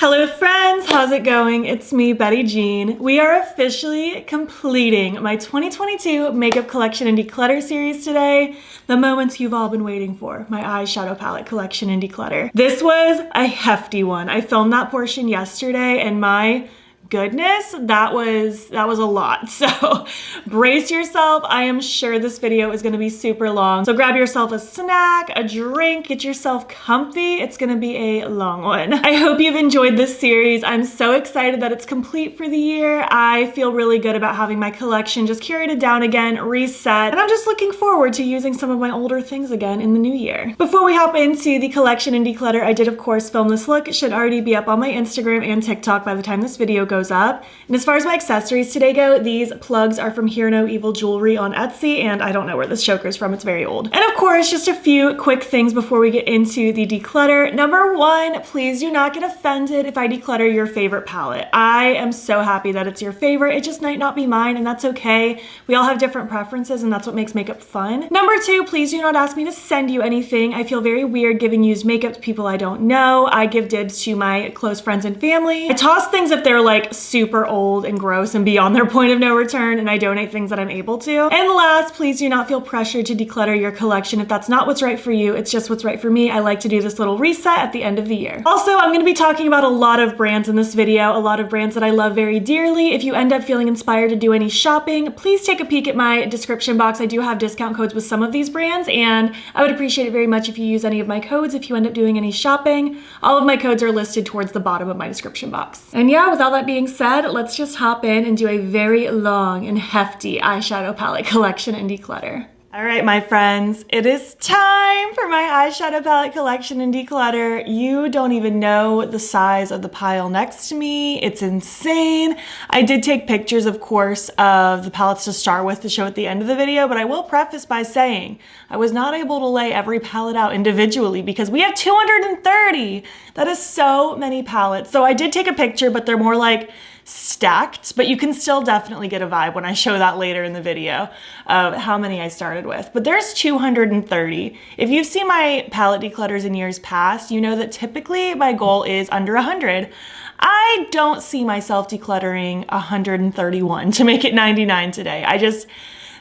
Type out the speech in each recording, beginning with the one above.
Hello friends, how's it going? It's me, Betty Jean. We are officially completing my 2022 makeup collection and declutter series today. The moments you've all been waiting for, my eyeshadow palette collection and declutter. This was a hefty one. I filmed that portion yesterday and my goodness, that was a lot. So brace yourself. I am sure this video is going to be super long. So grab yourself a snack, a drink, get yourself comfy. It's going to be a long one. I hope you've enjoyed this series. I'm so excited that it's complete for the year. I feel really good about having my collection just curated down again, reset, and I'm just looking forward to using some of my older things again in the new year. Before we hop into the collection and declutter, I did of course film this look. It should already be up on my Instagram and TikTok by the time this video goes up. And as far as my accessories today go, these plugs are from Hear No Evil Jewelry on Etsy, and I don't know where this choker is from, it's very old. And of course, just a few quick things before we get into the declutter. Number one, please do not get offended if I declutter your favorite palette. I am so happy that it's your favorite. It just might not be mine, and that's okay. We all have different preferences, and that's what makes makeup fun. Number two, please do not ask me to send you anything. I feel very weird giving used makeup to people I don't know. I give dibs to my close friends and family. I toss things if they're like super old and gross and beyond their point of no return, and I donate things that I'm able to. And last, please do not feel pressured to declutter your collection if that's not what's right for you. It's just what's right for me. I like to do this little reset at the end of the year. Also, I'm going to be talking about a lot of brands in this video, a lot of brands that I love very dearly. If you end up feeling inspired to do any shopping, please take a peek at my description box. I do have discount codes with some of these brands, and I would appreciate it very much if you use any of my codes if you end up doing any shopping. All of my codes are listed towards the bottom of my description box. And yeah, with all that being said, let's just hop in and do a very long and hefty eyeshadow palette collection and declutter. All right, my friends, it is time for my eyeshadow palette collection and declutter. You don't even know the size of the pile next to me. It's insane. I did take pictures, of course, of the palettes to start with to show at the end of the video, but I will preface by saying I was not able to lay every palette out individually because we have 230. That is so many palettes. So I did take a picture, but they're more like stacked, but you can still definitely get a vibe when I show that later in the video of how many I started with. But there's 230. If you've seen my palette declutters in years past, you know that typically my goal is under 100. I don't see myself decluttering 131 to make it 99 today.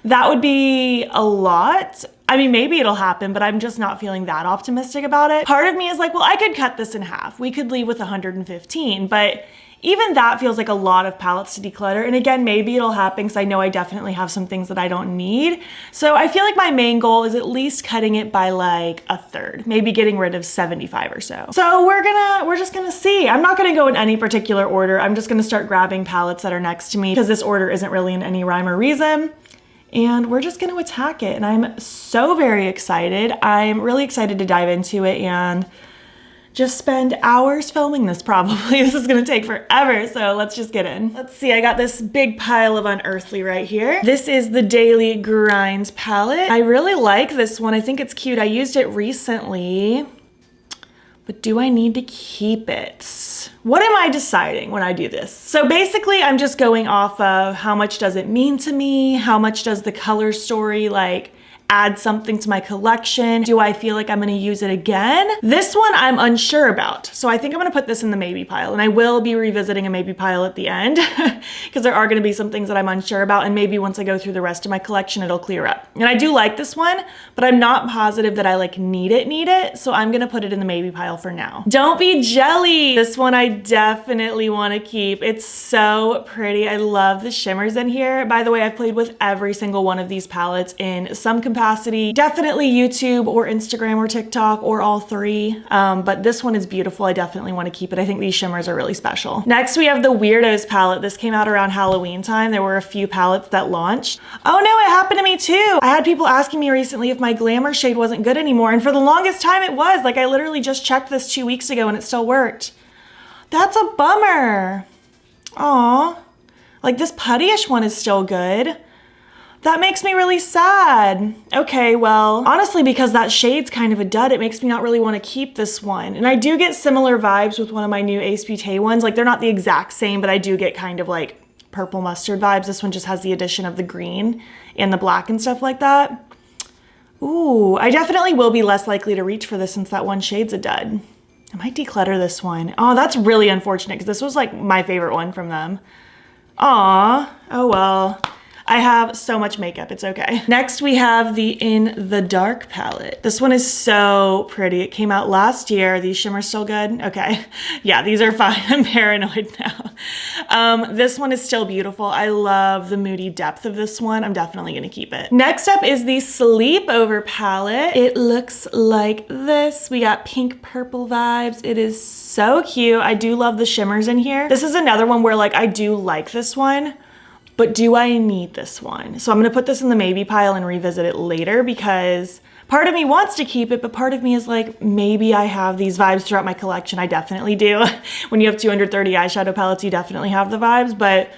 That would be a lot. I mean, maybe it'll happen, but I'm just not feeling that optimistic about it. Part of me is like, well, I could cut this in half. We could leave with 115, but even that feels like a lot of palettes to declutter. And again, maybe it'll happen because I know I definitely have some things that I don't need. So I feel like my main goal is at least cutting it by like a third, maybe getting rid of 75 or so. So we're just gonna see. I'm not gonna go in any particular order. I'm just gonna start grabbing palettes that are next to me because this order isn't really in any rhyme or reason. And we're just gonna attack it. And I'm so very excited. I'm really excited to dive into it and just spend hours filming this probably. This is gonna take forever, so let's just get in. Let's see, I got this big pile of Unearthly right here. This is the Daily Grind palette. I really like this one. I think it's cute. I used it recently, but do I need to keep it? What am I deciding when I do this? So basically, I'm just going off of how much does it mean to me? How much does the color story like add something to my collection? Do I feel like I'm gonna use it again? This one I'm unsure about. So I think I'm gonna put this in the maybe pile, and I will be revisiting a maybe pile at the end because there are gonna be some things that I'm unsure about, and maybe once I go through the rest of my collection, it'll clear up. And I do like this one, but I'm not positive that I like need it. So I'm gonna put it in the maybe pile for now. Don't Be Jelly. This one I definitely wanna keep. It's so pretty. I love the shimmers in here. By the way, I've played with every single one of these palettes in some capacity. Definitely YouTube or Instagram or TikTok or all three. But this one is beautiful. I definitely want to keep it. I think these shimmers are really special. Next, we have the Weirdos palette. This came out around Halloween time. There were a few palettes that launched. Oh no, it happened to me too. I had people asking me recently if my glamour shade wasn't good anymore. And for the longest time it was. Like I literally just checked this 2 weeks ago and it still worked. That's a bummer. Aw. Like this puttyish one is still good. That makes me really sad. Okay, well, honestly, because that shade's kind of a dud, it makes me not really want to keep this one. And I do get similar vibes with one of my new Ace Beaute ones. Like, they're not the exact same, but I do get kind of like purple mustard vibes. This one just has the addition of the green and the black and stuff like that. Ooh, I definitely will be less likely to reach for this since that one shade's a dud. I might declutter this one. Oh, that's really unfortunate because this was like my favorite one from them. Aw, oh well. I have so much makeup, it's okay. Next we have the In the Dark palette. This one is so pretty. It came out last year. These shimmers still good? Okay. Yeah, these are fine. I'm paranoid now. This one is still beautiful. I love the moody depth of this one. I'm definitely gonna keep it. Next up is the Sleepover palette. It looks like this. We got pink purple vibes. It is so cute. I do love the shimmers in here. This is another one where like I do like this one, but do I need this one? So I'm gonna put this in the maybe pile and revisit it later because part of me wants to keep it, but part of me is like, maybe I have these vibes throughout my collection. I definitely do. When you have 230 eyeshadow palettes, you definitely have the vibes, but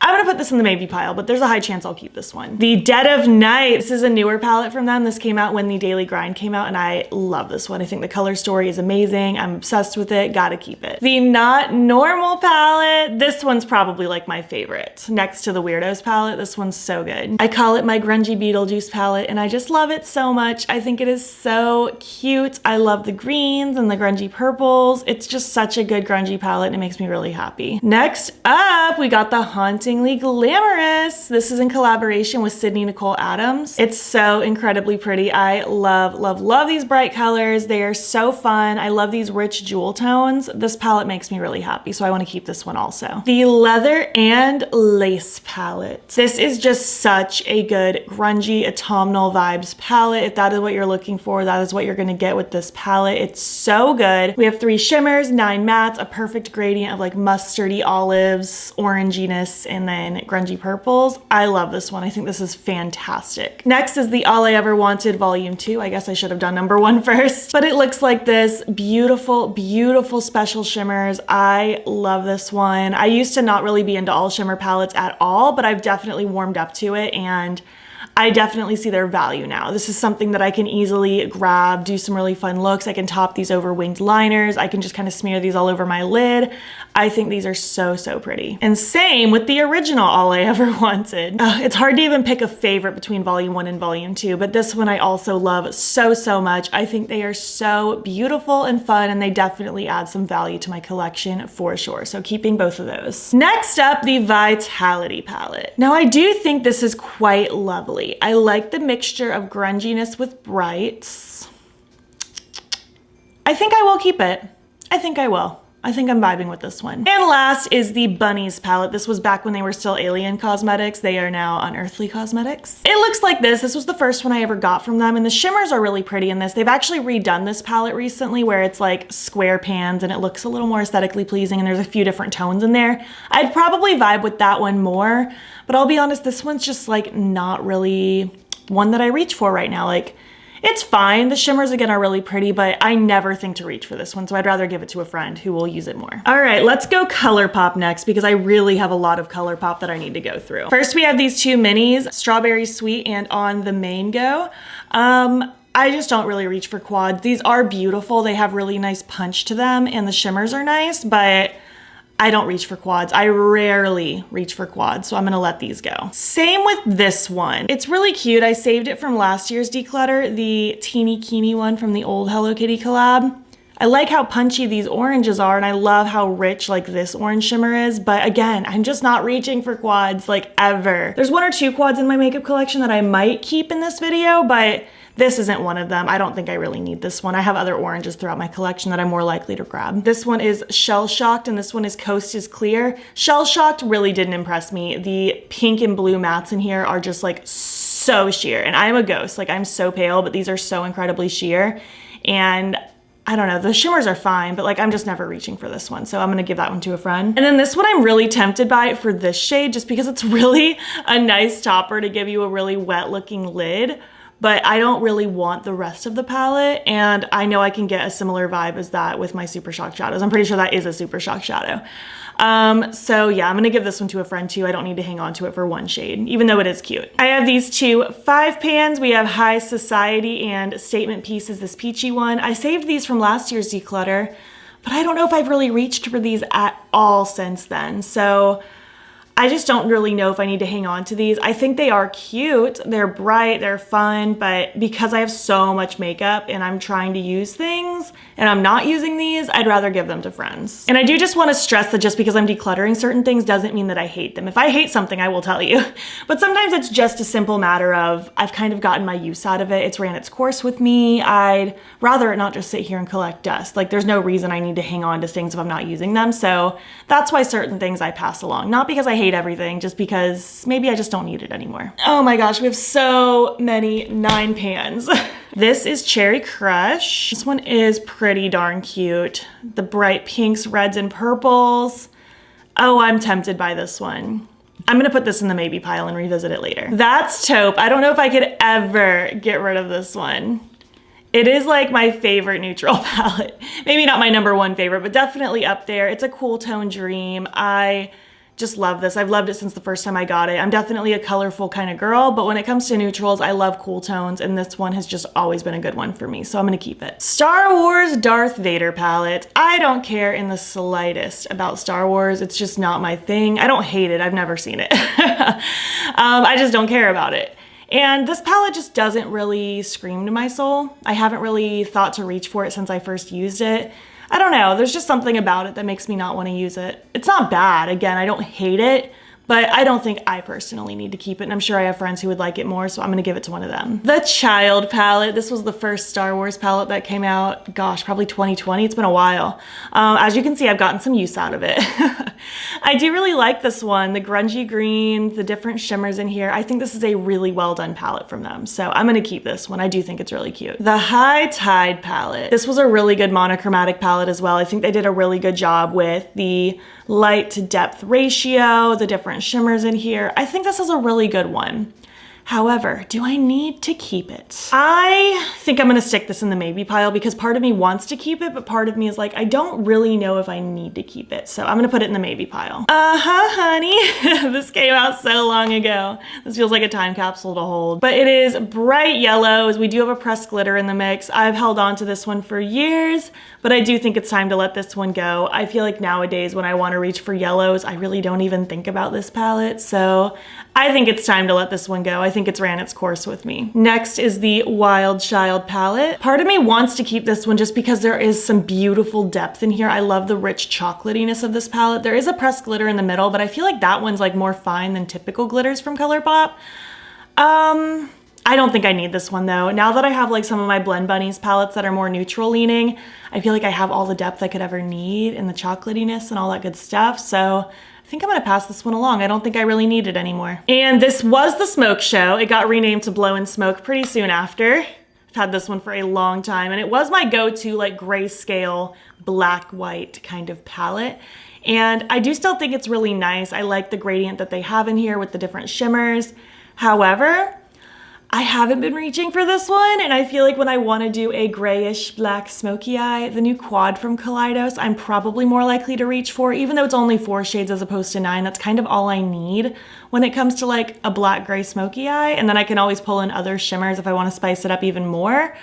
I'm gonna put this in the maybe pile, but there's a high chance I'll keep this one. The Dead of Night. This is a newer palette from them. This came out when the Daily Grind came out and I love this one. I think the color story is amazing. I'm obsessed with it, gotta keep it. The Not Normal palette. This one's probably like my favorite. Next to the Weirdos palette, this one's so good. I call it my grungy Beetlejuice palette and I just love it so much. I think it is so cute. I love the greens and the grungy purples. It's just such a good grungy palette and it makes me really happy. Next up, we got the Haunting Glamorous. This is in collaboration with Sydney Nicole Adams. It's so incredibly pretty. I love, love, love these bright colors. They are so fun. I love these rich jewel tones. This palette makes me really happy, so I want to keep this one also. The Leather and Lace palette. This is just such a good grungy autumnal vibes palette. If that is what you're looking for, that is what you're going to get with this palette. It's so good. We have 3 shimmers, 9 mattes, a perfect gradient of like mustardy olives, oranginess, and then grungy purples. I love this one. I think this is fantastic. Next is the All I Ever Wanted Volume 2. I guess I should have done number 1 first, but it looks like this. Beautiful, beautiful special shimmers. I love this one. I used to not really be into all shimmer palettes at all, but I've definitely warmed up to it and I definitely see their value now. This is something that I can easily grab, do some really fun looks. I can top these over winged liners. I can just kind of smear these all over my lid. I think these are so, so pretty. And same with the original All I Ever Wanted. It's hard to even pick a favorite between Volume 1 and Volume 2, but this one I also love so, so much. I think they are so beautiful and fun, and they definitely add some value to my collection for sure. So keeping both of those. Next up, the Vitality palette. Now I do think this is quite lovely. I like the mixture of grunginess with brights. I think I will keep it. I think I will. I think I'm vibing with this one. And last is the Bunnies palette. This was back when they were still Alien Cosmetics. They are now Unearthly Cosmetics. It looks like this. This was the first one I ever got from them, and the shimmers are really pretty in this. They've actually redone this palette recently where it's like square pans and it looks a little more aesthetically pleasing and there's a few different tones in there. I'd probably vibe with that one more, but I'll be honest, this one's just like not really one that I reach for right now. Like, it's fine. The shimmers again are really pretty, but I never think to reach for this one, so I'd rather give it to a friend who will use it more. All right, let's go Colourpop next because I really have a lot of Colourpop that I need to go through. First, we have these 2 minis, Strawberry Sweet and On the Mango. I just don't really reach for quads. These are beautiful. They have really nice punch to them and the shimmers are nice, but I don't reach for quads. I rarely reach for quads, so I'm gonna let these go. Same with this one. It's really cute. I saved it from last year's Declutter, the Teeny Keeny one from the old Hello Kitty collab. I like how punchy these oranges are, and I love how rich like this orange shimmer is, but again, I'm just not reaching for quads like ever. There's 1 or 2 quads in my makeup collection that I might keep in this video, but this isn't one of them. I don't think I really need this one. I have other oranges throughout my collection that I'm more likely to grab. This one is Shell Shocked and this one is Coast is Clear. Shell Shocked really didn't impress me. The pink and blue mattes in here are just like so sheer, and I'm a ghost. Like, I'm so pale, but these are so incredibly sheer, and I don't know, the shimmers are fine, but like I'm just never reaching for this one. So I'm gonna give that one to a friend. And then this one I'm really tempted by for this shade just because it's really a nice topper to give you a really wet looking lid, but I don't really want the rest of the palette, and I know I can get a similar vibe as that with my Super Shock shadows. I'm pretty sure that is a Super Shock shadow. So yeah, I'm gonna give this one to a friend too. I don't need to hang on to it for one shade, even though it is cute. I have these 2 5 pans. We have High Society and Statement Piece is this peachy one. I saved these from last year's Declutter, but I don't know if I've really reached for these at all since then. So I just don't really know if I need to hang on to these. I think they are cute, they're bright, they're fun, but because I have so much makeup and I'm trying to use things and I'm not using these, I'd rather give them to friends. And I do just want to stress that just because I'm decluttering certain things doesn't mean that I hate them. If I hate something, I will tell you. But sometimes it's just a simple matter of I've kind of gotten my use out of it. It's ran its course with me. I'd rather it not just sit here and collect dust. Like there's no reason I need to hang on to things if I'm not using them. So that's why certain things I pass along. Not because I hate everything, just because maybe I just don't need it anymore. Oh my gosh, we have so many 9 pans. This is Cherry Crush. This one is pretty darn cute. The bright pinks, reds, and purples. Oh, I'm tempted by this one. I'm gonna put this in the maybe pile and revisit it later. That's taupe. I don't know if I could ever get rid of this one. It is like my favorite neutral palette. Maybe not my #1 favorite, but definitely up there. It's a cool tone dream. I just love this. I've loved it since the first time I got it. I'm definitely a colorful kind of girl, but when it comes to neutrals, I love cool tones, and this one has just always been a good one for me, so I'm gonna keep it. Star Wars Darth Vader palette. I don't care in the slightest about Star Wars. It's just not my thing. I don't hate it. I've never seen it. I just don't care about it. And this palette just doesn't really scream to my soul. I haven't really thought to reach for it since I first used it. I don't know, there's just something about it that makes me not want to use it. It's not bad, again, I don't hate it, but I don't think I personally need to keep it, and I'm sure I have friends who would like it more, so I'm gonna give it to one of them. The Child palette. This was the first Star Wars palette that came out, gosh, probably 2020, it's been a while. As you can see, I've gotten some use out of it. I do really like this one, the grungy greens, the different shimmers in here. I think this is a really well done palette from them, so I'm gonna keep this one. I do think it's really cute. The High Tide palette. This was a really good monochromatic palette as well. I think they did a really good job with the light to depth ratio, the different shimmers in here. I think this is a really good one. However, do I need to keep it? I think I'm gonna stick this in the maybe pile because part of me wants to keep it, but part of me is like, I don't really know if I need to keep it. So I'm gonna put it in the maybe pile. Honey, this came out so long ago. This feels like a time capsule to hold, but it is bright yellows. We do have a pressed glitter in the mix. I've held on to this one for years, but I do think it's time to let this one go. I feel like nowadays when I wanna reach for yellows, I really don't even think about this palette. So I think it's time to let this one go. I think it's ran its course with me. Next is the Wild Child palette. Part of me wants to keep this one just because there is some beautiful depth in here. I love the rich chocolatiness of this palette. There is a pressed glitter in the middle, but I feel like that one's like more fine than typical glitters from Colourpop. I don't think I need this one though. Now that I have like some of my Blend Bunnies palettes that are more neutral leaning, I feel like I have all the depth I could ever need and the chocolatiness and all that good stuff. So I think I'm gonna pass this one along. I don't think I really need it anymore. And this was the Smoke Show. It got renamed to Blow and Smoke pretty soon after. I've had this one for a long time, and it was my go-to like grayscale, black-white kind of palette. And I do still think it's really nice. I like the gradient that they have in here with the different shimmers. However, I haven't been reaching for this one, and I feel like when I want to do a grayish black smoky eye, the new quad from Kaleidos, I'm probably more likely to reach for, even though it's only 4 shades as opposed to 9. That's kind of all I need when it comes to like a black gray smoky eye, and then I can always pull in other shimmers if I want to spice it up even more.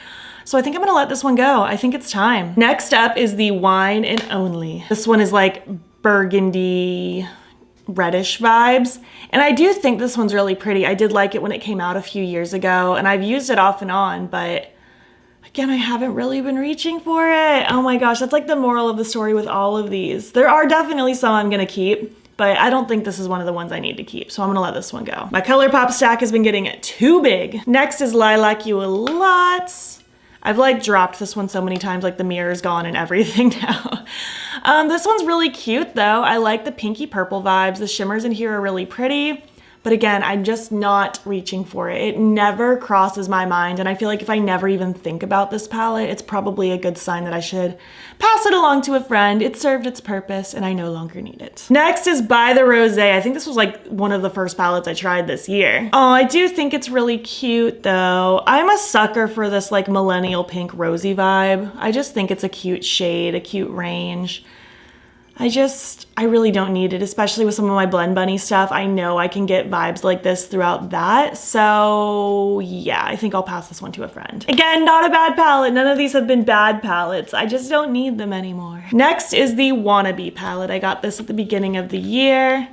So I think I'm gonna let this one go. I think it's time. Next up is the Wine and Only. This one is like burgundy, reddish vibes. And I do think this one's really pretty. I did like it when it came out a few years ago, and I've used it off and on, but again, I haven't really been reaching for it. Oh my gosh, that's like the moral of the story with all of these. There are definitely some I'm gonna keep, but I don't think this is one of the ones I need to keep, so I'm gonna let this one go. My Colourpop stack has been getting too big. Next is Lilac You a Lot. I've like dropped this one so many times, like the mirror's gone and everything now. This one's really cute though. I like the pinky purple vibes. The shimmers in here are really pretty. But again, I'm just not reaching for it. It never crosses my mind, and I feel like if I never even think about this palette, it's probably a good sign that I should pass it along to a friend. It served its purpose, and I no longer need it. Next is By the Rosé. I think this was like one of the first palettes I tried this year. Oh, I do think it's really cute though. I'm a sucker for this like millennial pink rosy vibe. I just think it's a cute shade, a cute range. I really don't need it, especially with some of my Blend Bunny stuff. I know I can get vibes like this throughout that. So yeah, I think I'll pass this one to a friend. Again, not a bad palette. None of these have been bad palettes. I just don't need them anymore. Next is the Wannabe palette. I got this at the beginning of the year.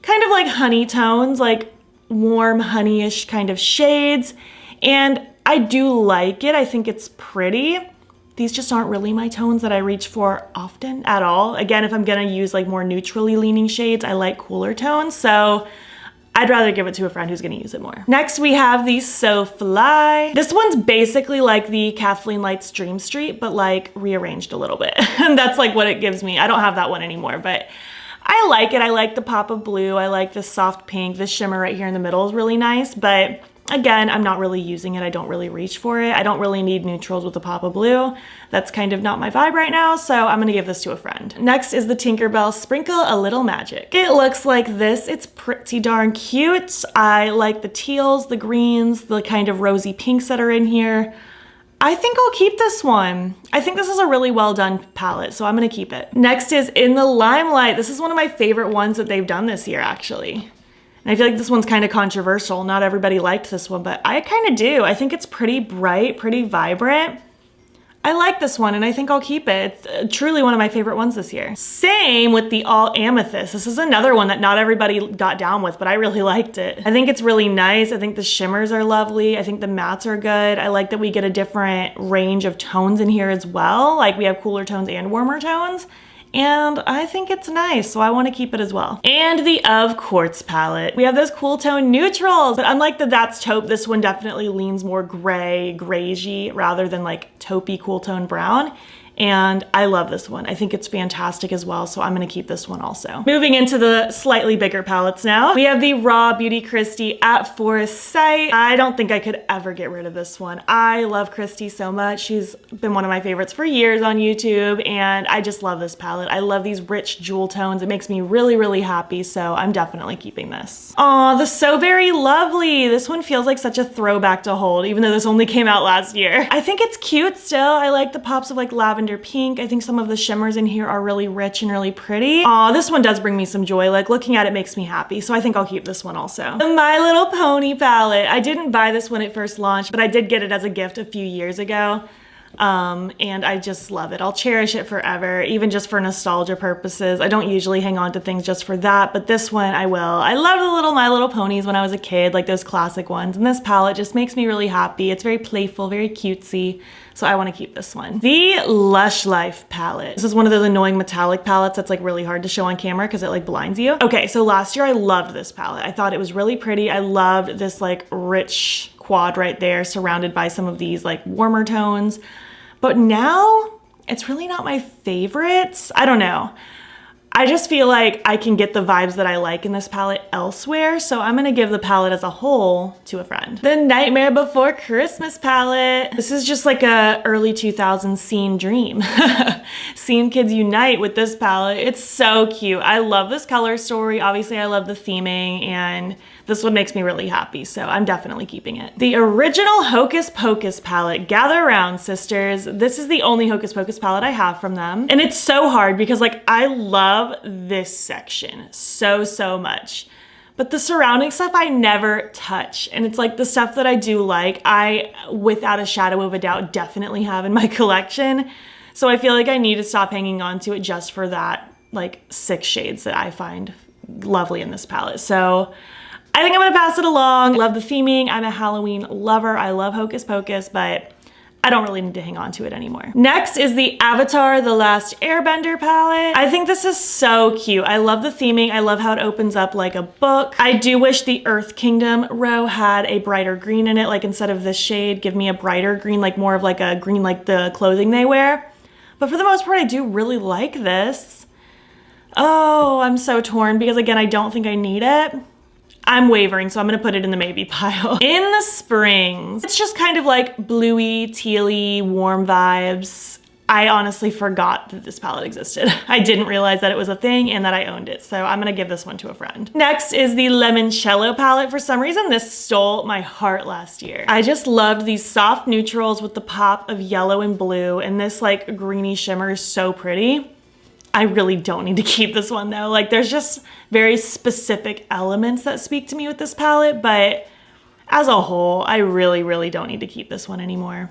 kind of like honey tones, like warm honeyish kind of shades. And I do like it. I think it's pretty. These just aren't really my tones that I reach for often at all. Again, if I'm gonna use like more neutrally leaning shades, I like cooler tones. So I'd rather give it to a friend who's gonna use it more. Next, we have the So Fly. This one's basically like the Kathleen Light's Dream Street, but like rearranged a little bit. And that's like what it gives me. I don't have that one anymore, but I like it. I like the pop of blue. I like this soft pink. This shimmer right here in the middle is really nice, but again, I'm not really using it. I don't really reach for it. I don't really need neutrals with a pop of blue. That's kind of not my vibe right now, so I'm gonna give this to a friend. Next is the Tinkerbell Sprinkle a Little Magic. It looks like this. It's pretty darn cute. I like the teals, the greens, the kind of rosy pinks that are in here. I think I'll keep this one. I think this is a really well done palette, so I'm gonna keep it. Next is In the Limelight. This is one of my favorite ones that they've done this year, actually. And I feel like this one's kind of controversial. Not everybody liked this one, but I kind of do. I think it's pretty bright, pretty vibrant. I like this one and I think I'll keep it. It's truly one of my favorite ones this year. Same with the All Amethyst. This is another one that not everybody got down with, but I really liked it. I think it's really nice. I think the shimmers are lovely. I think the mattes are good. I like that we get a different range of tones in here as well. Like we have cooler tones and warmer tones. And I think it's nice, so I want to keep it as well. And the Of Quartz palette. We have those cool tone neutrals, but unlike the That's Taupe, this one definitely leans more gray, grayish, rather than like taupey cool tone brown. And I love this one. I think it's fantastic as well, so I'm gonna keep this one also. Moving into the slightly bigger palettes now. We have the Raw Beauty Christie at Forest Sight. I don't think I could ever get rid of this one. I love Christie so much. She's been one of my favorites for years on YouTube, and I just love this palette. I love these rich jewel tones. It makes me really, really happy, so I'm definitely keeping this. Aw, the So Very Lovely. This one feels like such a throwback to hold, even though this only came out last year. I think it's cute still. I like the pops of like lavender pink. I think some of the shimmers in here are really rich and really pretty. Aw, this one does bring me some joy. Like looking at it makes me happy, so I think I'll keep this one also. The My Little Pony palette. I didn't buy this when it first launched, but I did get it as a gift a few years ago. And I just love it. I'll cherish it forever, even just for nostalgia purposes. I don't usually hang on to things just for that, but this one I will. I love the little My Little Ponies when I was a kid, like those classic ones, and this palette just makes me really happy. It's very playful, very cutesy, so I want to keep this one. The Lush Life palette. This is one of those annoying metallic palettes that's like really hard to show on camera because it like blinds you. Okay, so last year I loved this palette. I thought it was really pretty. I loved this like rich quad right there surrounded by some of these like warmer tones. But now it's really not my favorites. I don't know. I just feel like I can get the vibes that I like in this palette elsewhere, so I'm gonna give the palette as a whole to a friend. The Nightmare Before Christmas palette. This is just like a early 2000s scene dream. Scene kids unite with this palette. It's so cute. I love this color story. Obviously, I love the theming, and this one makes me really happy, so I'm definitely keeping it. The original Hocus Pocus palette. Gather around, sisters. This is the only Hocus Pocus palette I have from them, and it's so hard because like I love this section so much, but the surrounding stuff I never touch, and it's like the stuff that I do like, I without a shadow of a doubt definitely have in my collection, so I feel like I need to stop hanging on to it just for that like 6 shades that I find lovely in this palette. So I think I'm gonna pass it along. Love the theming. I'm a Halloween lover. I love Hocus Pocus, but I don't really need to hang on to it anymore. Next is the Avatar The Last Airbender palette. I think this is so cute. I love the theming. I love how it opens up like a book. I do wish the Earth Kingdom row had a brighter green in it. Like instead of this shade, give me a brighter green, like more of like a green like the clothing they wear. But for the most part, I do really like this. Oh, I'm so torn because again, I don't think I need it. I'm wavering, so I'm gonna put it in the maybe pile. In the Springs, it's just kind of like bluey, tealy, warm vibes. I honestly forgot that this palette existed. I didn't realize that it was a thing and that I owned it, so I'm gonna give this one to a friend. Next is the Limoncello palette. For some reason, this stole my heart last year. I just loved these soft neutrals with the pop of yellow and blue, and this like greeny shimmer is so pretty. I really don't need to keep this one though. Like there's just very specific elements that speak to me with this palette, but as a whole, I really don't need to keep this one anymore.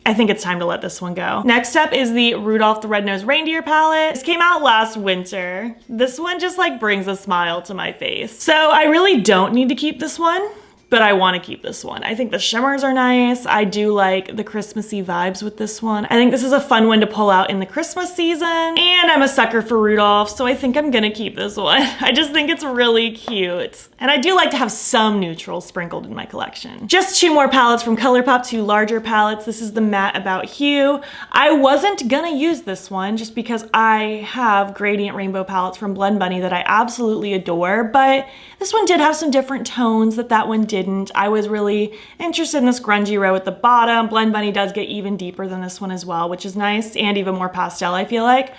I think it's time to let this one go. Next up is the Rudolph the Red-Nosed Reindeer palette. This came out last winter. This one just like brings a smile to my face. So I really don't need to keep this one, but I want to keep this one. I think the shimmers are nice. I do like the Christmassy vibes with this one. I think this is a fun one to pull out in the Christmas season. And I'm a sucker for Rudolph, so I think I'm gonna keep this one. I just think it's really cute. And I do like to have some neutrals sprinkled in my collection. Just 2 more palettes from Colourpop, 2 larger palettes. This is the Matte About Hue. I wasn't gonna use this one just because I have gradient rainbow palettes from Blend Bunny that I absolutely adore, but this one did have some different tones that one didn't. I was really interested in this grungy row at the bottom. Blend Bunny does get even deeper than this one as well, which is nice, and even more pastel, I feel like.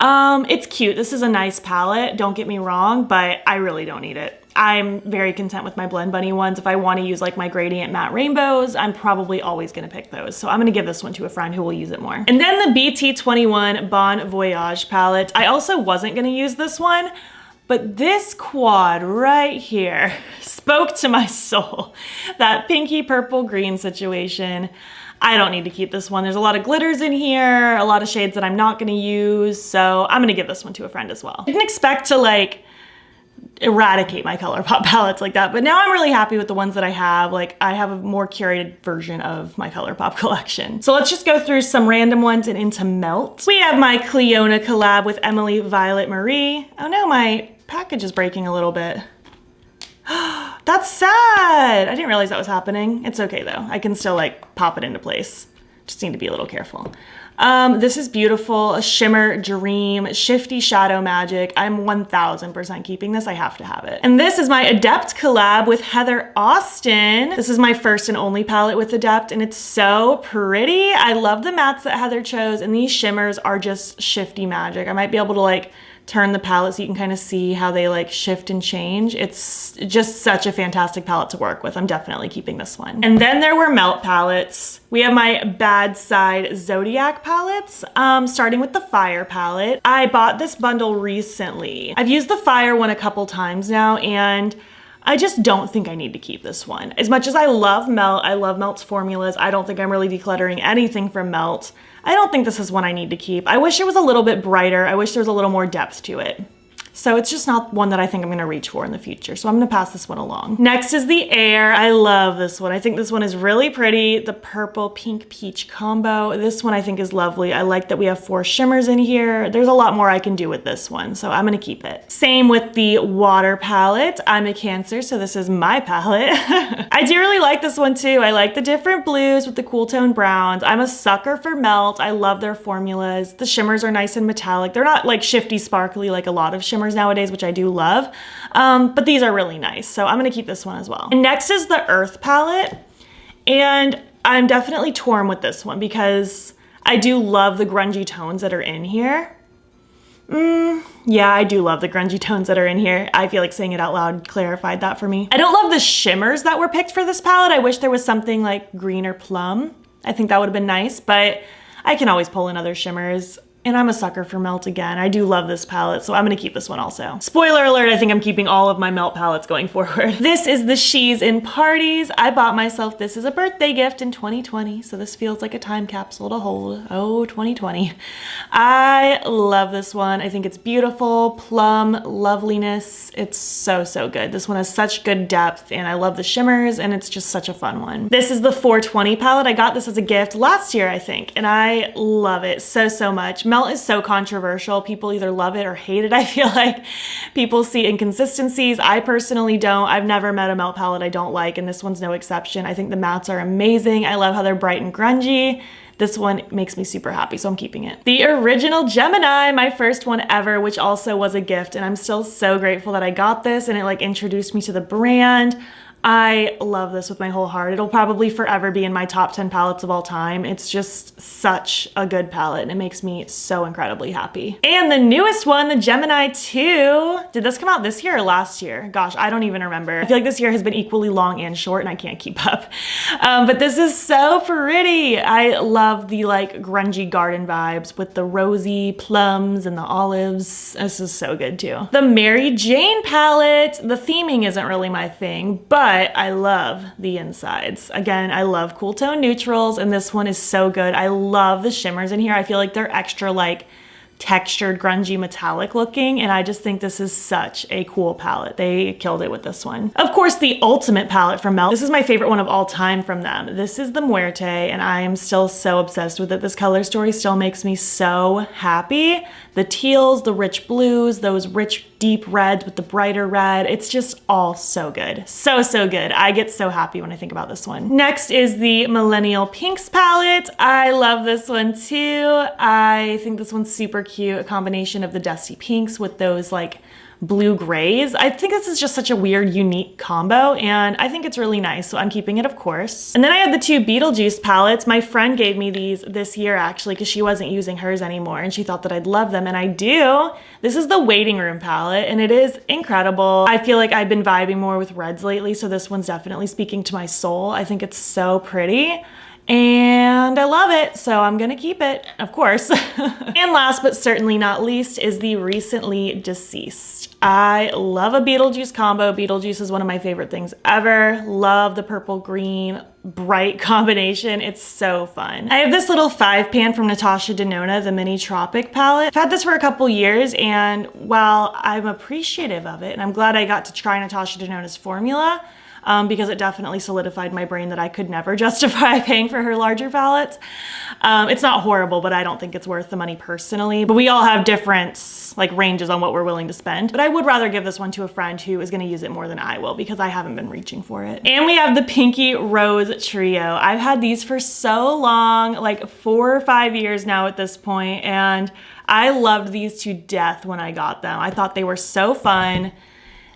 It's cute. This is a nice palette, don't get me wrong, but I really don't need it. I'm very content with my Blend Bunny ones. If I want to use like my gradient matte rainbows, I'm probably always going to pick those. So I'm going to give this one to a friend who will use it more. And then the BT21 Bon Voyage palette. I also wasn't going to use this one, but this quad right here spoke to my soul. That pinky purple green situation. I don't need to keep this one. There's a lot of glitters in here, a lot of shades that I'm not gonna use, so I'm gonna give this one to a friend as well. I didn't expect to like eradicate my Colourpop palettes like that, but now I'm really happy with the ones that I have. Like, I have a more curated version of my Colourpop collection. So let's just go through some random ones and into Melt. We have my Cleona collab with Emily Violet Marie. Oh no, my package is breaking a little bit. That's sad. I didn't realize that was happening. It's okay though. I can still like pop it into place. Just need to be a little careful. This is beautiful. A Shimmer Dream Shifty Shadow Magic. I'm 1000% keeping this. I have to have it. And this is my Adept collab with Heather Austin. This is my first and only palette with Adept, and it's so pretty. I love the mattes that Heather chose, and these shimmers are just shifty magic. I might be able to like turn the palette so you can kind of see how they like shift and change. It's just such a fantastic palette to work with. I'm definitely keeping this one. And then there were Melt palettes. We have my Bad Side Zodiac palettes, starting with the Fire palette. I bought this bundle recently. I've used the Fire one a couple times now, and I just don't think I need to keep this one. As much as I love Melt's formulas, I don't think I'm really decluttering anything from Melt. I don't think this is one I need to keep. I wish it was a little bit brighter. I wish there was a little more depth to it. So it's just not one that I think I'm gonna reach for in the future. So I'm gonna pass this one along. Next is the Air. I love this one. I think this one is really pretty. The purple pink peach combo. This one I think is lovely. I like that we have 4 shimmers in here. There's a lot more I can do with this one, so I'm gonna keep it. Same with the Water palette. I'm a Cancer, so this is my palette. I do really like this one too. I like the different blues with the cool tone browns. I'm a sucker for Melt. I love their formulas. The shimmers are nice and metallic. They're not like shifty sparkly like a lot of shimmers nowadays, which I do love, but these are really nice, so I'm gonna keep this one as well. And next is the Earth palette, and I'm definitely torn with this one because I do love the grungy tones that are in here. Yeah, I do love the grungy tones that are in here. I feel like saying it out loud clarified that for me. I don't love the shimmers that were picked for this palette. I wish there was something like green or plum. I think that would have been nice, but I can always pull in other shimmers. And I'm a sucker for Melt again. I do love this palette, so I'm gonna keep this one also. Spoiler alert, I think I'm keeping all of my Melt palettes going forward. This is the She's in Parties. I bought myself this as a birthday gift in 2020, so this feels like a time capsule to hold. Oh, 2020. I love this one. I think it's beautiful, plum, loveliness. It's so, so good. This one has such good depth, and I love the shimmers, and it's just such a fun one. This is the 420 palette. I got this as a gift last year, I think, and I love it so, so much. Melt is so controversial. People either love it or hate it. I feel like people see inconsistencies. I personally don't. I've never met a Melt palette I don't like, and this one's no exception. I think the mattes are amazing. I love how they're bright and grungy. This one makes me super happy, so I'm keeping it. The Original Gemini, my first one ever, which also was a gift, and I'm still so grateful that I got this, and it like introduced me to the brand. I love this with my whole heart. It'll probably forever be in my top 10 palettes of all time. It's just such a good palette, and it makes me so incredibly happy. And the newest one, the Gemini 2. Did this come out this year or last year? Gosh, I don't even remember. I feel like this year has been equally long and short, and I can't keep up. But this is so pretty. I love the like grungy garden vibes with the rosy plums and the olives. This is so good too. The Mary Jane palette. The theming isn't really my thing, but but I love the insides. Again, I love cool tone neutrals, and this one is so good. I love the shimmers in here. I feel like they're extra like textured, grungy, metallic looking, and I just think this is such a cool palette. They killed it with this one. Of course, the ultimate palette from Mel. This is my favorite one of all time from them. This is the Muerte, and I am still so obsessed with it. This color story still makes me so happy. The teals, the rich blues, those rich deep reds with the brighter red. It's just all so good. So, so good. I get so happy when I think about this one. Next is the Millennial Pinks palette. I love this one too. I think this one's super cute. A combination of the dusty pinks with those like blue grays. I think this is just such a weird, unique combo, and I think it's really nice, so I'm keeping it, of course. And then I have the two Beetlejuice palettes. My friend gave me these this year, actually, because she wasn't using hers anymore, and she thought that I'd love them, and I do. This is the Waiting Room palette, and it is incredible. I feel like I've been vibing more with reds lately, so this one's definitely speaking to my soul. I think it's so pretty. And I love it, so I'm gonna keep it, of course. And last but certainly not least is the Recently Deceased. I love a Beetlejuice combo. Beetlejuice is one of my favorite things ever. Love the purple green bright combination. It's so fun. I have this little 5-pan from Natasha Denona, the Mini Tropic palette. I've had this for a couple years, and while I'm appreciative of it, and I'm glad I got to try Natasha Denona's formula, because it definitely solidified my brain that I could never justify paying for her larger palettes. It's not horrible, but I don't think it's worth the money personally. But we all have different like ranges on what we're willing to spend. But I would rather give this one to a friend who is gonna use it more than I will, because I haven't been reaching for it. And we have the Pinky Rose Trio. I've had these for so long, like 4 or 5 years now at this point, and I loved these to death when I got them. I thought they were so fun.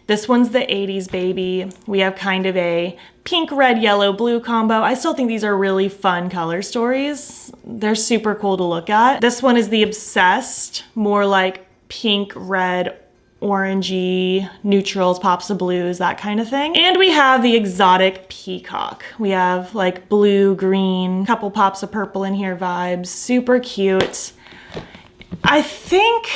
This one's the 80s baby. We have kind of a pink, red, yellow, blue combo. I still think these are really fun color stories. They're super cool to look at. This one is the Obsessed, more like pink, red, orangey, neutrals, pops of blues, that kind of thing. And we have the Exotic Peacock. We have like blue, green, couple pops of purple in here vibes. Super cute. I think,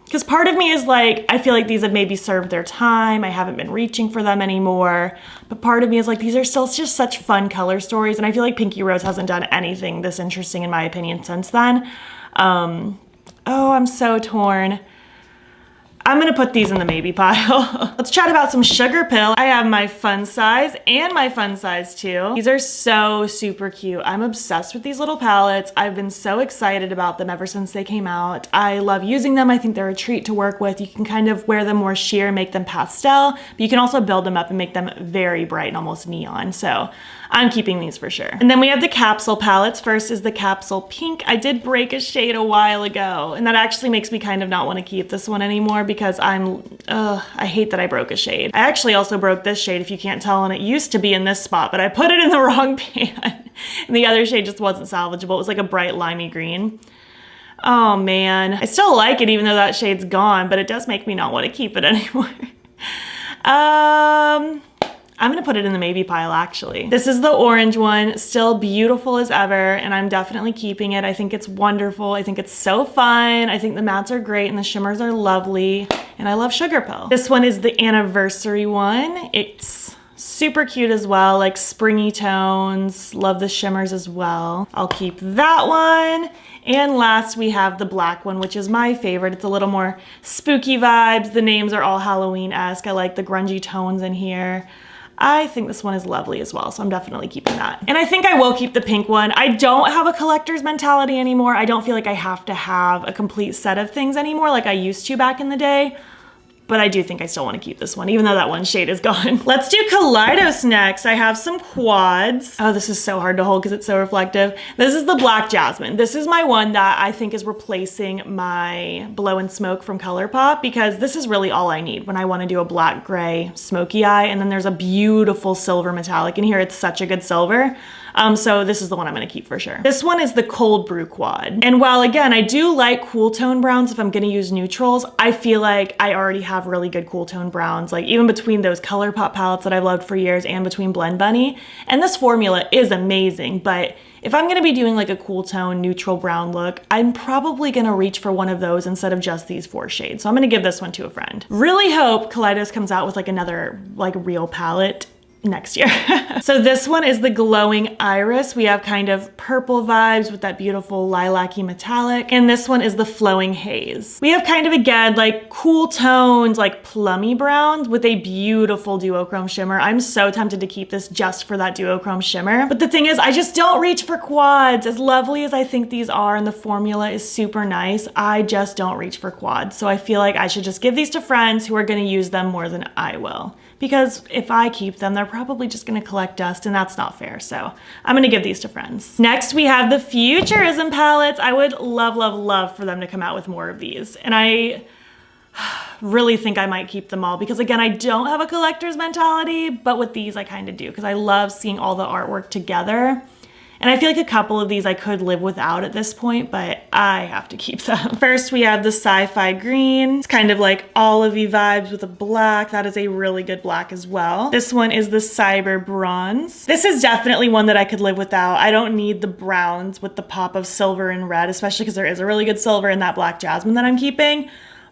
because part of me is like, I feel like these have maybe served their time. I haven't been reaching for them anymore. But part of me is like, these are still just such fun color stories. And I feel like Pinky Rose hasn't done anything this interesting, in my opinion, since then. Oh, I'm so torn. I'm gonna put these in the maybe pile. Let's chat about some Sugar Pill. I have my fun size and my fun size too. These are so super cute. I'm obsessed with these little palettes. I've been so excited about them ever since they came out. I love using them. I think they're a treat to work with. You can kind of wear them more sheer, make them pastel, but you can also build them up and make them very bright and almost neon. So I'm keeping these for sure. And then we have the capsule palettes. First is the Capsule Pink. I did break a shade a while ago, and that actually makes me kind of not want to keep this one anymore, because I hate that I broke a shade. I actually also broke this shade, if you can't tell, and it used to be in this spot, but I put it in the wrong pan, and the other shade just wasn't salvageable. It was like a bright limey green. Oh man, I still like it even though that shade's gone, but it does make me not want to keep it anymore. I'm gonna put it in the maybe pile, actually. This is the orange one, still beautiful as ever, and I'm definitely keeping it. I think it's wonderful. I think it's so fun. I think the mattes are great and the shimmers are lovely, and I love Sugar Pill. This one is the anniversary one. It's super cute as well, like springy tones. Love the shimmers as well. I'll keep that one. And last we have the black one, which is my favorite. It's a little more spooky vibes. The names are all Halloween-esque. I like the grungy tones in here. I think this one is lovely as well, so I'm definitely keeping that. And I think I will keep the pink one. I don't have a collector's mentality anymore. I don't feel like I have to have a complete set of things anymore like I used to back in the day. But I do think I still want to keep this one, even though that one shade is gone. Let's do Kaleidos next. I have some quads. Oh, this is so hard to hold because it's so reflective. This is the Black Jasmine. This is my one that I think is replacing my Blow and Smoke from Colourpop, because this is really all I need when I want to do a black gray smoky eye. And then there's a beautiful silver metallic in here. It's such a good silver. So this is the one I'm gonna keep for sure. This one is the Cold Brew Quad. And while again, I do like cool tone browns if I'm gonna use neutrals, I feel like I already have really good cool tone browns, like even between those Colourpop palettes that I've loved for years and between Blend Bunny. And this formula is amazing, but if I'm gonna be doing like a cool tone neutral brown look, I'm probably gonna reach for one of those instead of just these 4 shades. So I'm gonna give this one to a friend. Really hope Kaleidos comes out with like another like real palette next year. So this one is the Glowing Iris. We have kind of purple vibes with that beautiful lilac-y metallic. And this one is the Flowing Haze. We have kind of, again, like cool tones, like plummy browns with a beautiful duochrome shimmer. I'm so tempted to keep this just for that duochrome shimmer. But the thing is, I just don't reach for quads. As lovely as I think these are and the formula is super nice, I just don't reach for quads. So I feel like I should just give these to friends who are gonna use them more than I will. Because if I keep them, they're probably just gonna collect dust and that's not fair. So I'm gonna give these to friends. Next, we have the Futurism palettes. I would love, love, love for them to come out with more of these. And I really think I might keep them all because again, I don't have a collector's mentality, but with these I kind of do because I love seeing all the artwork together. And I feel like a couple of these I could live without at this point, but I have to keep them. First, we have the Sci-Fi Green. It's kind of like olivey vibes with a black. That is a really good black as well. This one is the Cyber Bronze. This is definitely one that I could live without. I don't need the browns with the pop of silver and red, especially because there is a really good silver in that Black Jasmine that I'm keeping.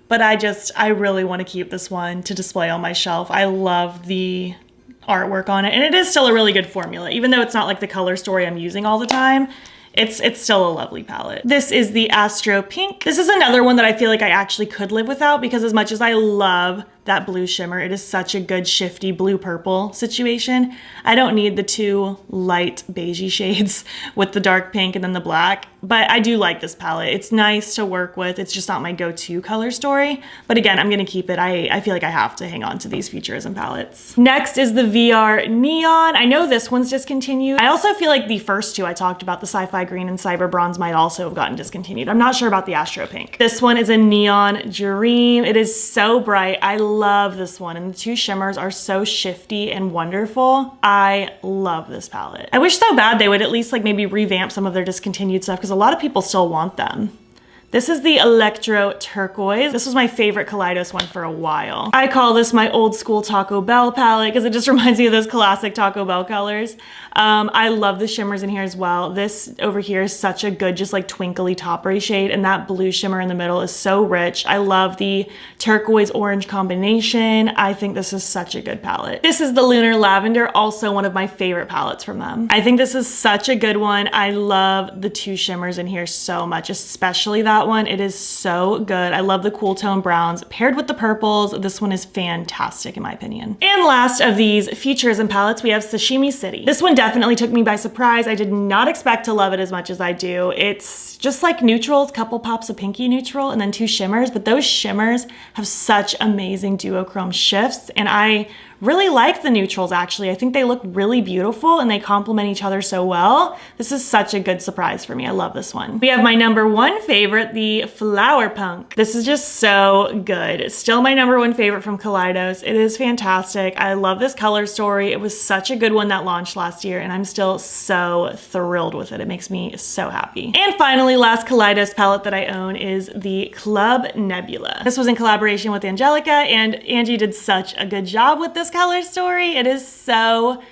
But I really want to keep this one to display on my shelf. I love the artwork on it, and it is still a really good formula. Even though it's not like the color story I'm using all the time, it's still a lovely palette. This is the Astro Pink. This is another one that I feel like I actually could live without because as much as I love that blue shimmer, it is such a good shifty blue purple situation. I don't need the two light beigey shades with the dark pink and then the black, but I do like this palette. It's nice to work with. It's just not my go-to color story, but again, I'm gonna keep it. I feel like I have to hang on to these Futurism palettes. Next is the VR Neon. I know this one's discontinued. I also feel like the first two I talked about, the Sci-Fi Green and Cyber Bronze, might also have gotten discontinued. I'm not sure about the Astro Pink. This one is a Neon Dream. It is so bright. I love this one, and the two shimmers are so shifty and wonderful. I love this palette. I wish so bad they would at least like maybe revamp some of their discontinued stuff because a lot of people still want them. This is the Electro Turquoise. This was my favorite Kaleidos one for a while. I call this my old school Taco Bell palette because it just reminds me of those classic Taco Bell colors. I love the shimmers in here as well. This over here is such a good, just like twinkly taupery shade, and that blue shimmer in the middle is so rich. I love the turquoise orange combination. I think this is such a good palette. This is the Lunar Lavender, also one of my favorite palettes from them. I think this is such a good one. I love the two shimmers in here so much, especially that one. It is so good. I love the cool tone browns paired with the purples. This one is fantastic in my opinion. And last of these Futurism palettes, we have Sashimi City. This one definitely took me by surprise. I did not expect to love it as much as I do. It's just like neutrals, couple pops of pinky neutral and then two shimmers, but those shimmers have such amazing duochrome shifts, and I really like the neutrals actually. I think they look really beautiful and they complement each other so well. This is such a good surprise for me. I love this one. We have my number one favorite, the Flower Punk. This is just so good. It's still my number one favorite from Kaleidos. It is fantastic. I love this color story. It was such a good one that launched last year and I'm still so thrilled with it. It makes me so happy. And finally, last Kaleidos palette that I own is the Club Nebula. This was in collaboration with Angelica, and Angie did such a good job with this color story. It is so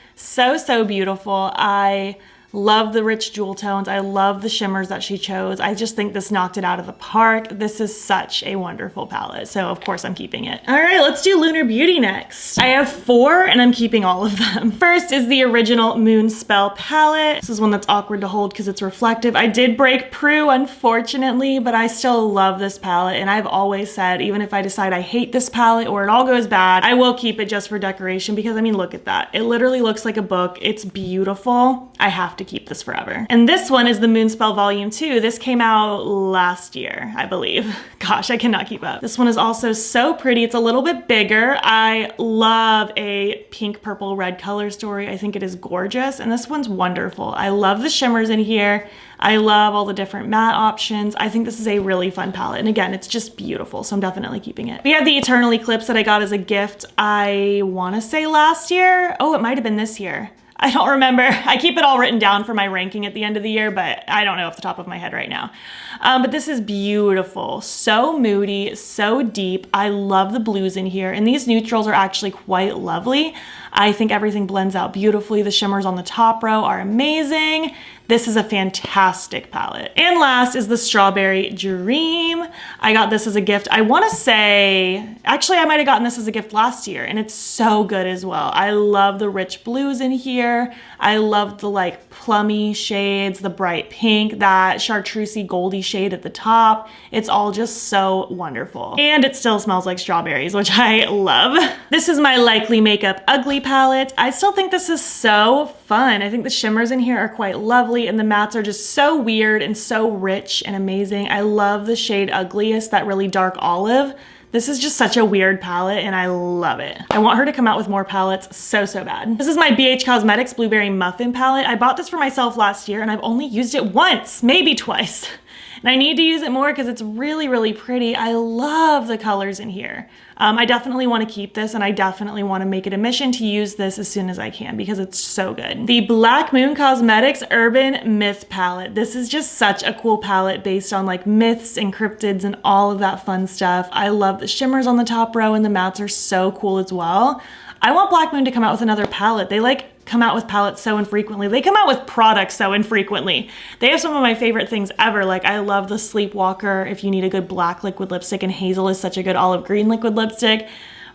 beautiful. I love the rich jewel tones. I love the shimmers that she chose. I just think this knocked it out of the park. This is such a wonderful palette. So of course I'm keeping it. All right, let's do Lunar Beauty next. I have 4 and I'm keeping all of them. First is the original Moon Spell palette. This is one that's awkward to hold because it's reflective. I did break Prue, unfortunately, but I still love this palette. And I've always said, even if I decide I hate this palette or it all goes bad, I will keep it just for decoration because I mean, look at that. It literally looks like a book. It's beautiful. I have to keep this forever. And this one is the Moonspell Volume 2. This came out last year, I believe. Gosh, I cannot keep up. This one is also so pretty. It's a little bit bigger. I love a pink, purple, red color story. I think it is gorgeous. And this one's wonderful. I love the shimmers in here. I love all the different matte options. I think this is a really fun palette. And again, it's just beautiful. So I'm definitely keeping it. We have the Eternal Eclipse that I got as a gift. I want to say last year. Oh, it might've been this year. I don't remember. I keep it all written down for my ranking at the end of the year, but I don't know off the top of my head right now. But this is beautiful. So moody, so deep. I love the blues in here. And these neutrals are actually quite lovely. I think everything blends out beautifully. The shimmers on the top row are amazing. This is a fantastic palette. And last is the Strawberry Dream. I got this as a gift. I want to say, actually I might have gotten this as a gift last year, and it's so good as well. I love the rich blues in here. I love the like plummy shades, the bright pink, that chartreusey goldy shade at the top. It's all just so wonderful. And it still smells like strawberries, which I love. This is my Likely Makeup Ugly palette. I still think this is so fun. I think the shimmers in here are quite lovely, and the mattes are just so weird and so rich and amazing. I love the shade Ugliest, that really dark olive. This is just such a weird palette and I love it. I want her to come out with more palettes so bad. This is my BH Cosmetics Blueberry Muffin palette. I bought this for myself last year and I've only used it once, maybe twice. And I need to use it more because it's really pretty. I love the colors in here. I definitely want to keep this, and I definitely want to make it a mission to use this as soon as I can because it's so good. The Black Moon Cosmetics Urban Myth palette. This is just such a cool palette based on like myths and cryptids and all of that fun stuff. I love the shimmers on the top row, and the mattes are so cool as well. I want Black Moon to come out with another palette. They like come out with palettes so infrequently. They come out with products so infrequently. They have some of my favorite things ever. Like I love the Sleepwalker if you need a good black liquid lipstick, and Hazel is such a good olive green liquid lipstick.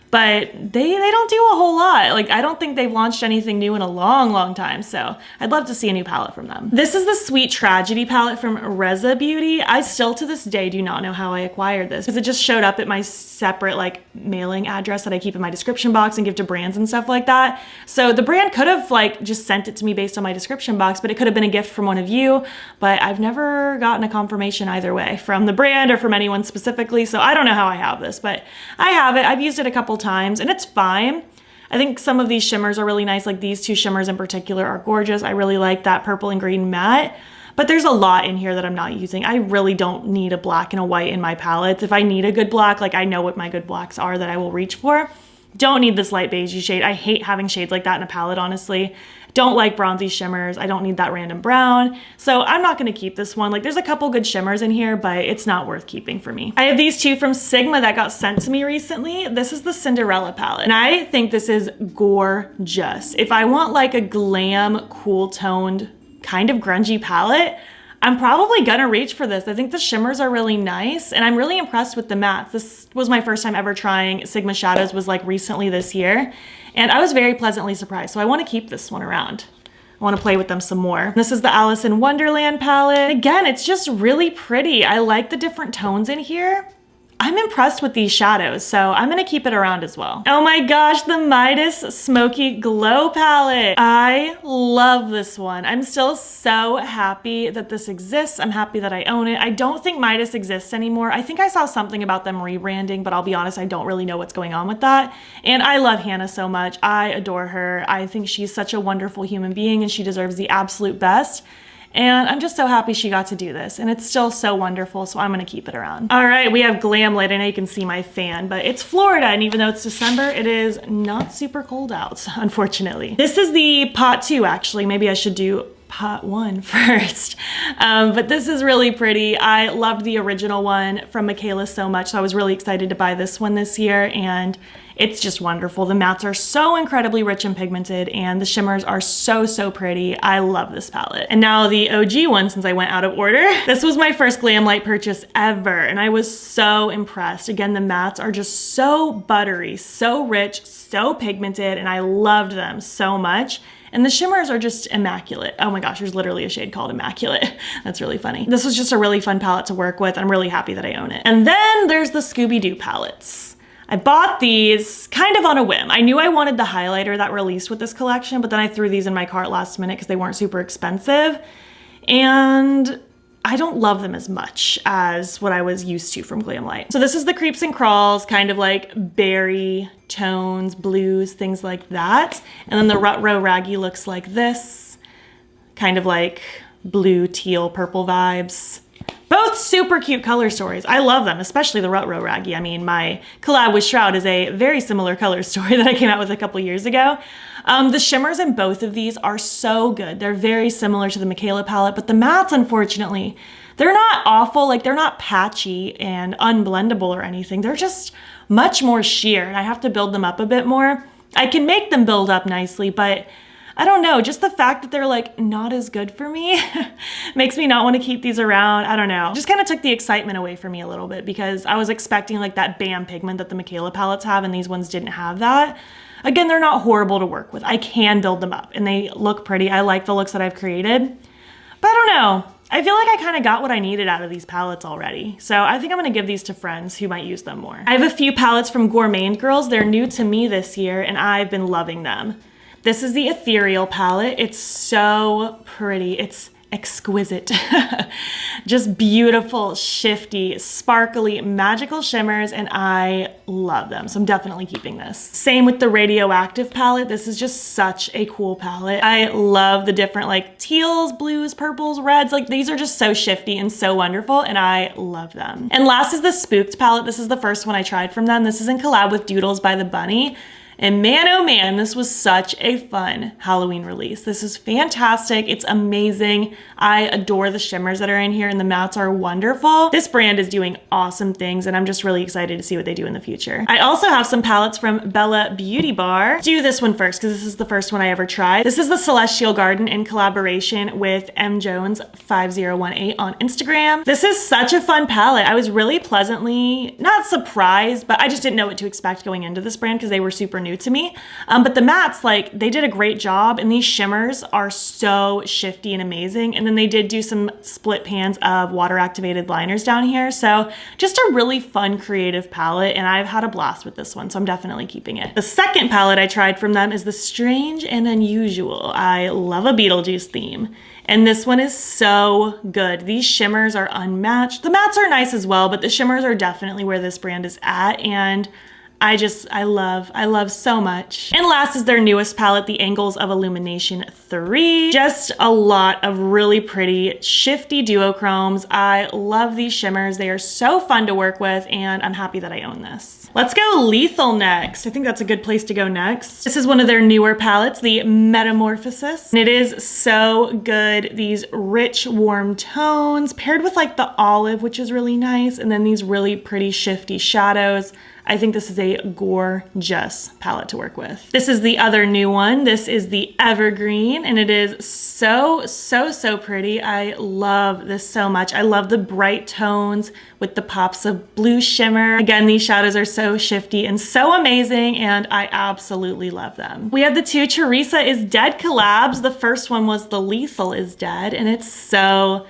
But they don't do a whole lot. Like I don't think they've launched anything new in a long time, so I'd love to see a new palette from them. This is the Sweet Tragedy palette from Reza Beauty. I still to this day do not know how I acquired this because it just showed up at my separate like mailing address that I keep in my description box and give to brands and stuff like that. So the brand could have like just sent it to me based on my description box, but it could have been a gift from one of you, but I've never gotten a confirmation either way from the brand or from anyone specifically, so I don't know how I have this, but I have it. I've used it a couple times and it's fine. I think some of these shimmers are really nice, like these two shimmers in particular are gorgeous. I really like that purple and green matte, but there's a lot in here that I'm not using. I really don't need a black and a white in my palettes. If I need a good black, like I know what my good blacks are that I will reach for. Don't need this light beigey shade. I hate having shades like that in a palette, honestly. Don't like bronzy shimmers. I don't need that random brown. So I'm not gonna keep this one. Like there's a couple good shimmers in here, but it's not worth keeping for me. I have these two from Sigma that got sent to me recently. This is the Cinderella palette. And I think this is gorgeous. If I want like a glam, cool toned, kind of grungy palette, I'm probably gonna reach for this. I think the shimmers are really nice and I'm really impressed with the mattes. This was my first time ever trying Sigma shadows, was like recently this year. And I was very pleasantly surprised. So I wanna keep this one around. I wanna play with them some more. This is the Alice in Wonderland palette. Again, it's just really pretty. I like the different tones in here. I'm impressed with these shadows, so I'm gonna keep it around as well. Oh my gosh, the Midas Smoky Glow palette. I love this one. I'm still so happy that this exists. I'm happy that I own it. I don't think Midas exists anymore. I think I saw something about them rebranding, but I'll be honest, I don't really know what's going on with that. And I love Hannah so much. I adore her. I think she's such a wonderful human being and she deserves the absolute best. And I'm just so happy she got to do this, and it's still so wonderful, so I'm gonna keep it around. All right, we have Glam Light. I know you can see my fan, but it's Florida, and even though it's December, it is not super cold out, unfortunately. This is the pot 2, actually. Maybe I should do pot 1 first. But this is really pretty. I loved the original one from Michaela so much, so I was really excited to buy this one this year, and it's just wonderful. The mattes are so incredibly rich and pigmented, and the shimmers are so pretty. I love this palette. And now the OG one, since I went out of order. This was my first Glam Light purchase ever, and I was so impressed. Again, the mattes are just so buttery, so rich, so pigmented, and I loved them so much. And the shimmers are just immaculate. Oh my gosh, there's literally a shade called Immaculate. That's really funny. This was just a really fun palette to work with. I'm really happy that I own it. And then there's the Scooby-Doo palettes. I bought these kind of on a whim. I knew I wanted the highlighter that released with this collection, but then I threw these in my cart last minute because they weren't super expensive. And I don't love them as much as what I was used to from Glam Light. So this is the Creeps and Crawls, kind of like berry tones, blues, things like that. And then the Rut Row Raggy looks like this, kind of like blue, teal, purple vibes. Both super cute color stories. I love them, especially the Rutrow Raggy. I mean, my collab with Shroud is a very similar color story that I came out with a couple years ago. The shimmers in both of these are so good. They're very similar to the Michaela palette, but the mattes, unfortunately, they're not awful. Like, they're not patchy and unblendable or anything. They're just much more sheer, and I have to build them up a bit more. I can make them build up nicely, but I don't know, just the fact that they're like not as good for me makes me not want to keep these around. I don't know. Just kind of took the excitement away from me a little bit because I was expecting like that BAM pigment that the Michaela palettes have, and these ones didn't have that. Again, they're not horrible to work with. I can build them up and they look pretty. I like the looks that I've created, but I don't know. I feel like I kind of got what I needed out of these palettes already. So I think I'm gonna give these to friends who might use them more. I have a few palettes from Gourmand Girls. They're new to me this year and I've been loving them. This is the Ethereal palette. It's so pretty. It's exquisite. Just beautiful, shifty, sparkly, magical shimmers, and I love them. So I'm definitely keeping this. Same with the Radioactive palette. This is just such a cool palette. I love the different like teals, blues, purples, reds. Like, these are just so shifty and so wonderful, and I love them. And last is the Spooked palette. This is the first one I tried from them. This is in collab with Doodles by the Bunny. And man, oh man, this was such a fun Halloween release. This is fantastic. It's amazing. I adore the shimmers that are in here and the mattes are wonderful. This brand is doing awesome things and I'm just really excited to see what they do in the future. I also have some palettes from Bella Beauty Bar. Do this one first because this is the first one I ever tried. This is the Celestial Garden in collaboration with mjones5018 on Instagram. This is such a fun palette. I was really pleasantly, not surprised, but I just didn't know what to expect going into this brand because they were super new to me. But the mattes, like, they did a great job and these shimmers are so shifty and amazing. And then they did do some split pans of water activated liners down here. So just a really fun creative palette and I've had a blast with this one. So I'm definitely keeping it. The second palette I tried from them is the Strange and Unusual. I love a Beetlejuice theme. And this one is so good. These shimmers are unmatched. The mattes are nice as well, but the shimmers are definitely where this brand is at. And I love so much. And last is their newest palette, the Angles of Illumination 3. Just a lot of really pretty, shifty duochromes. I love these shimmers. They are so fun to work with and I'm happy that I own this. Let's go Lethal next. I think that's a good place to go next. This is one of their newer palettes, the Metamorphosis. And it is so good. These rich, warm tones paired with like the olive, which is really nice. And then these really pretty, shifty shadows. I think this is a gorgeous palette to work with. This is the other new one. This is the Evergreen, and it is so pretty. I love this so much. I love the bright tones with the pops of blue shimmer. Again, these shadows are so shifty and so amazing, and I absolutely love them. We have the two Teresa is Dead collabs. The first one was the Lethal is Dead, and it's so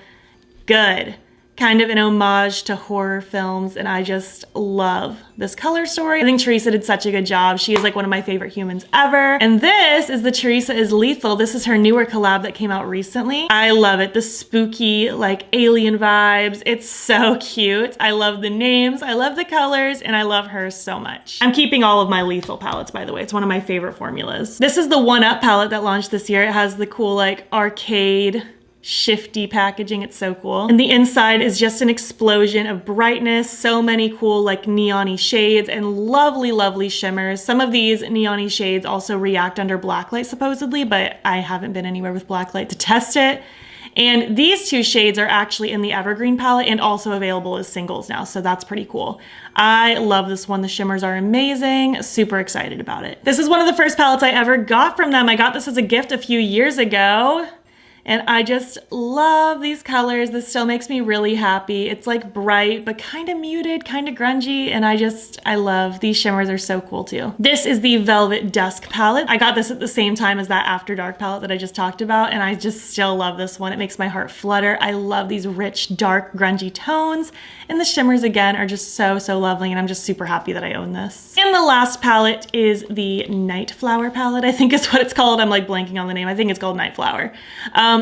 good. Kind of an homage to horror films, and I just love this color story. I think Teresa did such a good job. She is like one of my favorite humans ever. And this is the Teresa is Lethal. This is her newer collab that came out recently. I love it. The spooky, like alien vibes. It's so cute. I love the names, I love the colors, and I love her so much. I'm keeping all of my Lethal palettes, by the way. It's one of my favorite formulas. This is the One Up palette that launched this year. It has the cool like arcade shifty packaging. It's so cool. And the inside is just an explosion of brightness. So many cool like neon-y shades and lovely shimmers. Some of these neon-y shades also react under blacklight supposedly, but I haven't been anywhere with blacklight to test it. And these two shades are actually in the Evergreen palette and also available as singles now, so that's pretty cool. I love this one. The shimmers are amazing. Super excited about it. This is one of the first palettes I ever got from them. I got this as a gift a few years ago. And I just love these colors. This still makes me really happy. It's like bright, but kind of muted, kind of grungy. And I love these shimmers are so cool too. This is the Velvet Dusk palette. I got this at the same time as that After Dark palette that I just talked about. And I just still love this one. It makes my heart flutter. I love these rich, dark, grungy tones. And the shimmers again are just so lovely. And I'm just super happy that I own this. And the last palette is the Night Flower palette, I think is what it's called. I'm like blanking on the name. I think it's called Night Flower.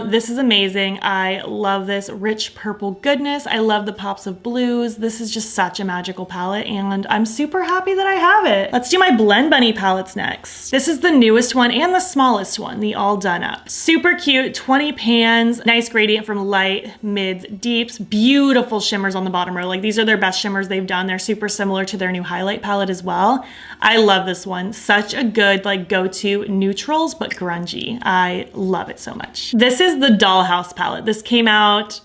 This is amazing. I love this rich purple goodness. I love the pops of blues. This is just such a magical palette and I'm super happy that I have it. Let's do my Blend Bunny palettes next. This is the newest one and the smallest one, the All Done Up. Super cute, 20 pans, nice gradient from light, mids, deeps, beautiful shimmers on the bottom row. Like these are their best shimmers they've done. They're super similar to their new highlight palette as well. I love this one. Such a good like go-to neutrals, but grungy. I love it so much. This is the Dollhouse palette. This came out,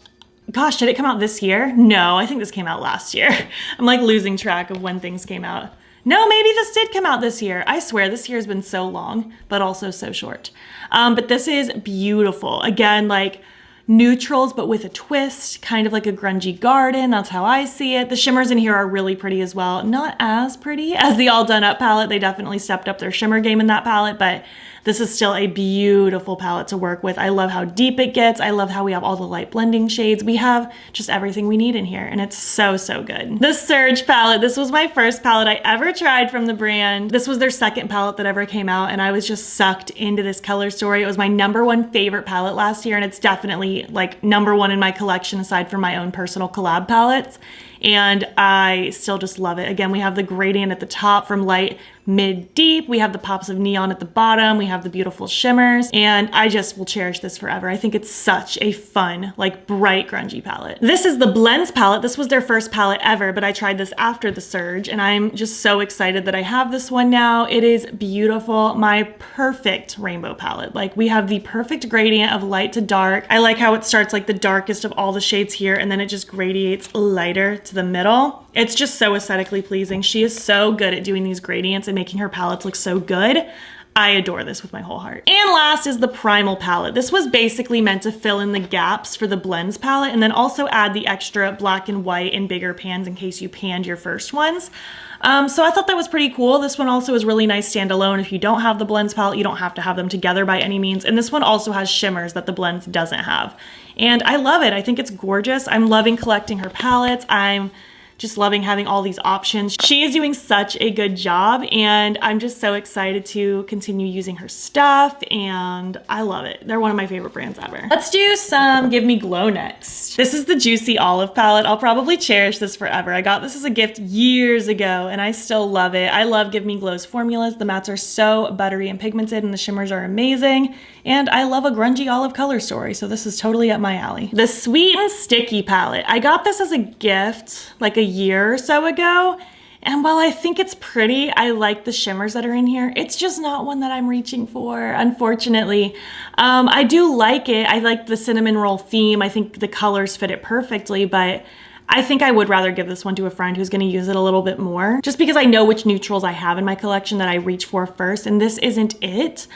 gosh, did it come out this year? No, I think this came out last year. I'm like losing track of when things came out. No, maybe this did come out this year. I swear this year has been so long, but also so short. But this is beautiful. Again, like neutrals, but with a twist, kind of like a grungy garden. That's how I see it. The shimmers in here are really pretty as well. Not as pretty as the All Done Up palette. They definitely stepped up their shimmer game in that palette, but this is still a beautiful palette to work with. I love how deep it gets. I love how we have all the light blending shades. We have just everything we need in here, and it's so, so good. The Surge palette. This was my first palette I ever tried from the brand. This was their second palette that ever came out, and I was just sucked into this color story. It was my #1 favorite palette last year, and it's definitely like #1 in my collection aside from my own personal collab palettes. And I still just love it. Again, we have the gradient at the top from light, mid, deep. We have the pops of neon at the bottom. We have the beautiful shimmers, and I just will cherish this forever. I think it's such a fun, like bright, grungy palette. This is the Blends palette. This was their first palette ever, but I tried this after the Surge, and I'm just so excited that I have this one now. It is beautiful. My perfect rainbow palette. Like we have the perfect gradient of light to dark. I like how it starts like the darkest of all the shades here, and then it just gradiates lighter to the middle. It's just so aesthetically pleasing. She is so good at doing these gradients and making her palettes look so good. I adore this with my whole heart. And last is the Primal palette. This was basically meant to fill in the gaps for the Blends palette and then also add the extra black and white in bigger pans in case you panned your first ones. So I thought that was pretty cool. This one also is really nice standalone. If you don't have the Blends palette, you don't have to have them together by any means. And this one also has shimmers that the Blends doesn't have. And I love it. I think it's gorgeous. I'm loving collecting her palettes. I'm just loving having all these options. She is doing such a good job, and I'm just so excited to continue using her stuff, and I love it. They're one of my favorite brands ever. Let's do some Give Me Glow next. This is the Juicy Olive palette. I'll probably cherish this forever. I got this as a gift years ago, and I still love it. I love Give Me Glow's formulas. The mattes are so buttery and pigmented, and the shimmers are amazing, and I love a grungy olive color story, so this is totally up my alley. The Sweet and Sticky palette. I got this as a gift like a year or so ago, and while I think it's pretty, I like the shimmers that are in here. It's just not one that I'm reaching for, unfortunately. I do like it. I like the cinnamon roll theme. I think the colors fit it perfectly, but I think I would rather give this one to a friend who's gonna use it a little bit more, just because I know which neutrals I have in my collection that I reach for first, and this isn't it.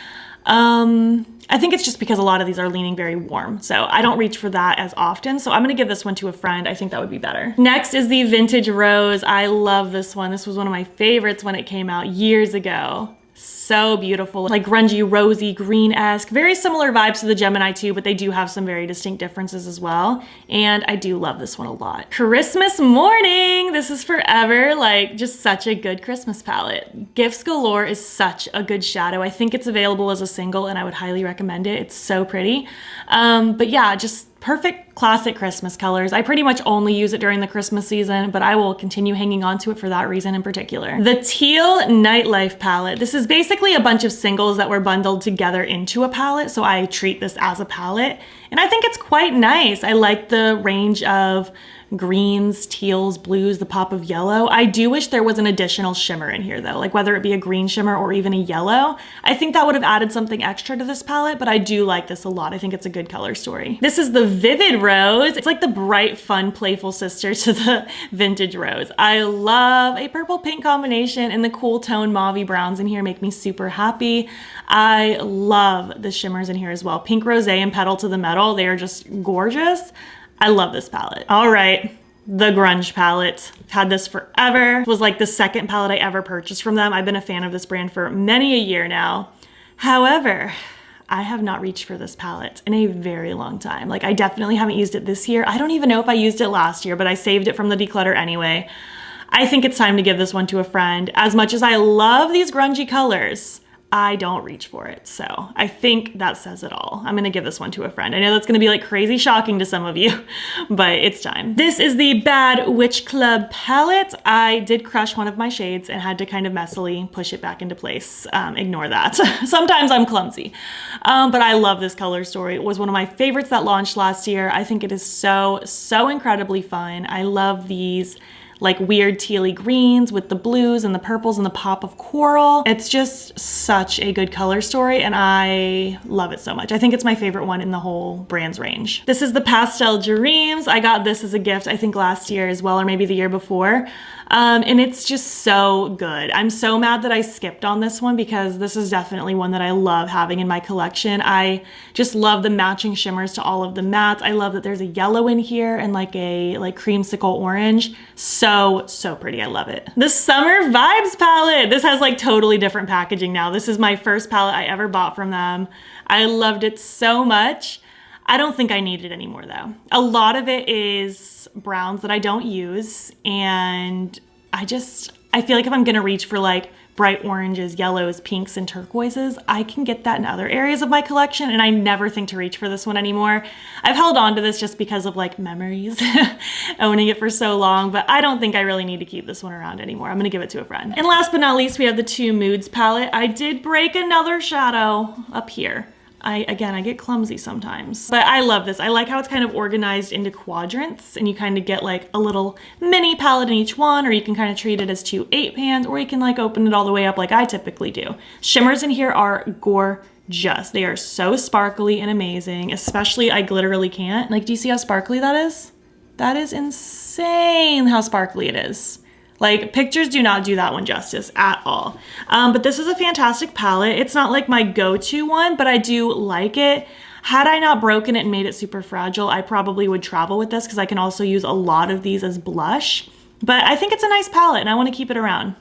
I think it's just because a lot of these are leaning very warm, so I don't reach for that as often, so I'm gonna give this one to a friend. I think that would be better. Next is the Vintage Rose. I love this one. This was one of my favorites when it came out years ago. So beautiful, like grungy, rosy, green-esque, very similar vibes to the Gemini 2, but they do have some very distinct differences as well. And I do love this one a lot. Christmas Morning, this is forever, like just such a good Christmas palette. Gifts Galore is such a good shadow. I think it's available as a single and I would highly recommend it. It's so pretty. But yeah, just perfect classic Christmas colors. I pretty much only use it during the Christmas season, but I will continue hanging on to it for that reason in particular. The Teal Nightlife palette. This is basically a bunch of singles that were bundled together into a palette, so I treat this as a palette, and I think it's quite nice. I like the range of greens, teals, blues, the pop of yellow. I do wish there was an additional shimmer in here though, like whether it be a green shimmer or even a yellow. I think that would have added something extra to this palette, but I do like this a lot. I think it's a good color story. This is the Vivid Rose. It's like the bright, fun, playful sister to the Vintage Rose. I love a purple pink combination, and the cool tone mauvey browns in here make me super happy. I love the shimmers in here as well. Pink Rosé and Petal to the Metal. They are just gorgeous. I love this palette. All right, the Grunge palette. I've had this forever. It was like the second palette I ever purchased from them. I've been a fan of this brand for many a year now. However, I have not reached for this palette in a very long time. Like I definitely haven't used it this year. I don't even know if I used it last year, but I saved it from the Declutter anyway. I think it's time to give this one to a friend. As much as I love these grungy colors, I don't reach for it. So I think that says it all. I'm gonna give this one to a friend. I know that's gonna be like crazy shocking to some of you, but it's time. This is the Bad Witch Club palette. I did crush one of my shades and had to kind of messily push it back into place. Ignore that. Sometimes I'm clumsy. But I love this color story. It was one of my favorites that launched last year. I think it is so incredibly fun. I love these like weird tealy greens with the blues and the purples and the pop of coral. It's just such a good color story and I love it so much. I think it's my favorite one in the whole brand's range. This is the Pastel Dreams. I got this as a gift, I think last year as well, or maybe the year before. And it's just so good. I'm so mad that I skipped on this one because this is definitely one that I love having in my collection. I just love the matching shimmers to all of the mattes. I love that there's a yellow in here and like a creamsicle orange. So pretty, I love it. The Summer Vibes palette. This has like totally different packaging now. This is my first palette I ever bought from them. I loved it so much. I don't think I need it anymore though. A lot of it is browns that I don't use, and I feel like if I'm gonna reach for like bright oranges, yellows, pinks, and turquoises, I can get that in other areas of my collection, and I never think to reach for this one anymore. I've held on to this just because of like memories, owning it for so long, but I don't think I really need to keep this one around anymore. I'm gonna give it to a friend. And last but not least, we have the Two Moods palette. I did break another shadow up here. Again, I get clumsy sometimes, but I love this. I like how it's kind of organized into quadrants and you kind of get like a little mini palette in each one, or you can kind of treat it as 2 8-pans, or you can like open it all the way up like I typically do. Shimmers in here are gorgeous. They are so sparkly and amazing, especially I literally can't. Like, do you see how sparkly that is? That is insane how sparkly it is. Like, pictures do not do that one justice at all. But this is a fantastic palette. It's not like my go-to one, but I do like it. Had I not broken it and made it super fragile, I probably would travel with this because I can also use a lot of these as blush. But I think it's a nice palette and I want to keep it around.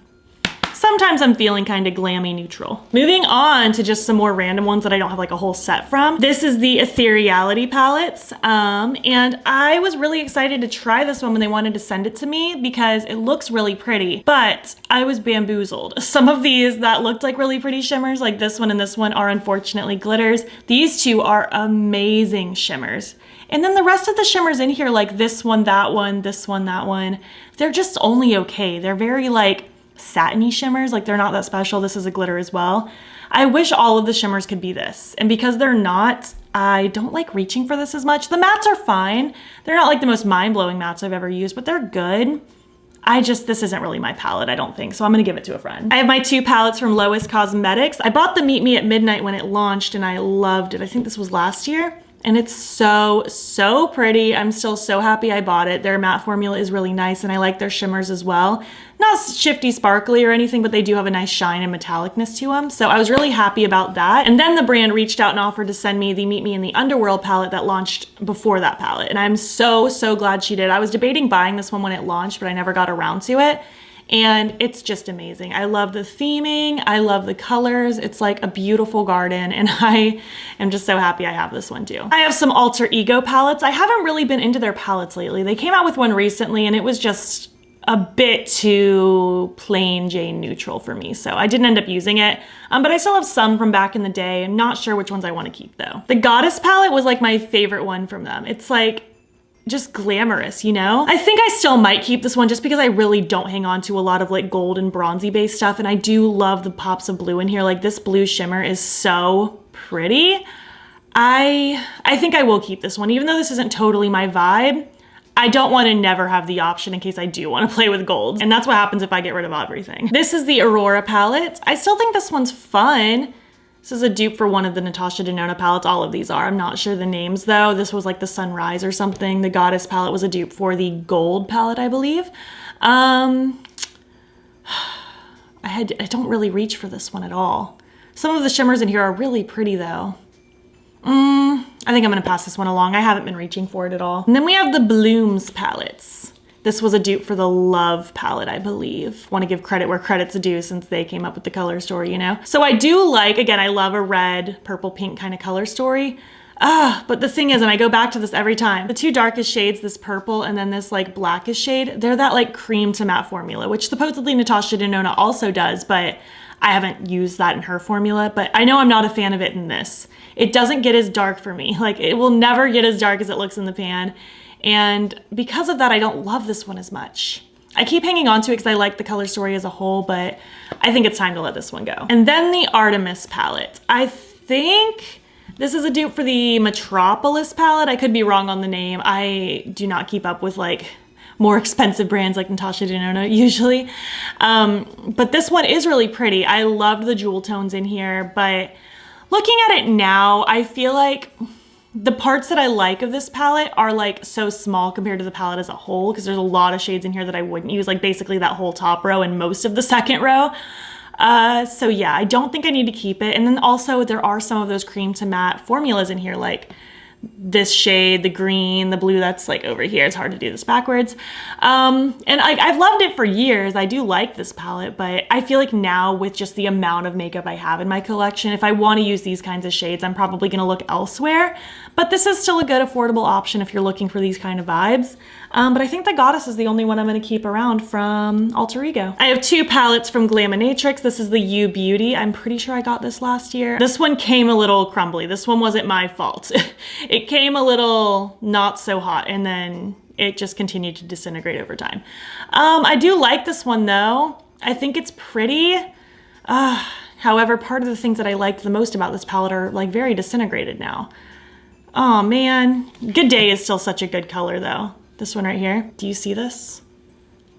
Sometimes I'm feeling kind of glammy neutral. Moving on to just some more random ones that I don't have like a whole set from. This is the Ethereality palettes. And I was really excited to try this one when they wanted to send it to me because it looks really pretty, but I was bamboozled. Some of these that looked like really pretty shimmers, like this one and this one, are unfortunately glitters. These two are amazing shimmers. And then the rest of the shimmers in here, like this one, that one, this one, that one, they're just only okay. They're very like satiny shimmers, like they're not that special. This is a glitter as well. I wish all of the shimmers could be this, and because they're not, I don't like reaching for this as much. The mattes are fine. They're not like the most mind-blowing mattes I've ever used, but they're good. This isn't really my palette, I don't think, so I'm gonna give it to a friend. I have my 2 palettes from Lois Cosmetics. I bought the Meet Me at Midnight when it launched and I loved it. I think this was last year. And it's so pretty. I'm still so happy I bought it. Their matte formula is really nice and I like their shimmers as well. Not shifty sparkly or anything, but they do have a nice shine and metallicness to them. So I was really happy about that. And then the brand reached out and offered to send me the Meet Me in the Underworld palette that launched before that palette. And I'm so glad she did. I was debating buying this one when it launched, but I never got around to it. And it's just amazing. I love the theming. I love the colors. It's like a beautiful garden and I am just so happy I have this one too. I have some Alter Ego palettes. I haven't really been into their palettes lately. They came out with one recently and it was just a bit too plain Jane neutral for me. So I didn't end up using it, but I still have some from back in the day. I'm not sure which ones I want to keep though. The Goddess palette was like my favorite one from them. It's like just glamorous, you know? I think I still might keep this one just because I really don't hang on to a lot of like gold and bronzy based stuff. And I do love the pops of blue in here. Like this blue shimmer is so pretty. I think I will keep this one, even though this isn't totally my vibe. I don't want to never have the option in case I do want to play with golds. And that's what happens if I get rid of everything. This is the Aurora palette. I still think this one's fun. This is a dupe for one of the Natasha Denona palettes. All of these are. I'm not sure the names though. This was like the Sunrise or something. The Goddess palette was a dupe for the Gold palette, I believe. I don't really reach for this one at all. Some of the shimmers in here are really pretty though. I think I'm gonna pass this one along. I haven't been reaching for it at all. And then we have the Blooms palettes. This was a dupe for the Love palette, I believe. Want to give credit where credit's due since they came up with the color story, you know? So I do like, again, I love a red, purple, pink kind of color story. But the thing is, and I go back to this every time, the 2 darkest shades, this purple and then this like blackish shade, they're that like cream to matte formula, which supposedly Natasha Denona also does, but I haven't used that in her formula, but I know I'm not a fan of it in this. It doesn't get as dark for me. Like, it will never get as dark as it looks in the pan. And because of that, I don't love this one as much. I keep hanging on to it because I like the color story as a whole, but I think it's time to let this one go. And then the Artemis palette. I think this is a dupe for the Metropolis palette. I could be wrong on the name. I do not keep up with like more expensive brands like Natasha Denona usually. But this one is really pretty. I loved the jewel tones in here, but looking at it now, I feel like the parts that I like of this palette are like so small compared to the palette as a whole, because there's a lot of shades in here that I wouldn't use, like basically that whole top row and most of the second row. So yeah, I don't think I need to keep it. And then also there are some of those cream to matte formulas in here, like this shade, the green, the blue that's like over here. It's hard to do this backwards. And I've loved it for years. I do like this palette, but I feel like now with just the amount of makeup I have in my collection, if I want to use these kinds of shades, I'm probably going to look elsewhere. But this is still a good affordable option if you're looking for these kind of vibes. But I think the Goddess is the only one I'm going to keep around from Alter Ego. I have two palettes from Glaminatrix. This is the You Beauty. I'm pretty sure I got this last year. This one came a little crumbly. This one wasn't my fault. It came a little not so hot, and then it just continued to disintegrate over time. I do like this one though. I think it's pretty. However, part of the things that I liked the most about this palette are like very disintegrated now. Oh man. Good Day is still such a good color though. This one right here. Do you see this?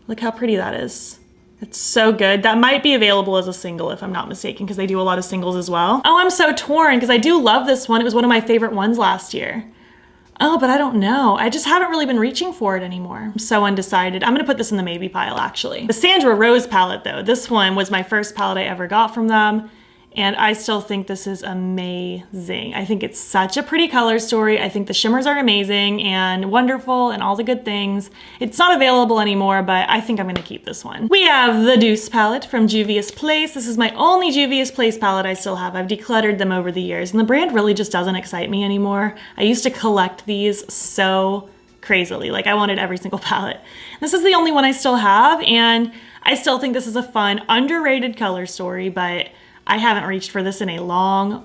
Look how pretty that is. It's so good. That might be available as a single if I'm not mistaken, because they do a lot of singles as well. Oh, I'm so torn because I do love this one. It was one of my favorite ones last year. Oh, but I don't know. I just haven't really been reaching for it anymore. I'm so undecided. I'm gonna put this in the maybe pile actually. The Sandra Rose palette though, this one was my first palette I ever got from them. And I still think this is amazing. I think it's such a pretty color story. I think the shimmers are amazing and wonderful and all the good things. It's not available anymore, but I think I'm gonna keep this one. We have the Deuce palette from Juvia's Place. This is my only Juvia's Place palette I still have. I've decluttered them over the years, and the brand really just doesn't excite me anymore. I used to collect these so crazily. Like, I wanted every single palette. This is the only one I still have, and I still think this is a fun, underrated color story, but I haven't reached for this in a long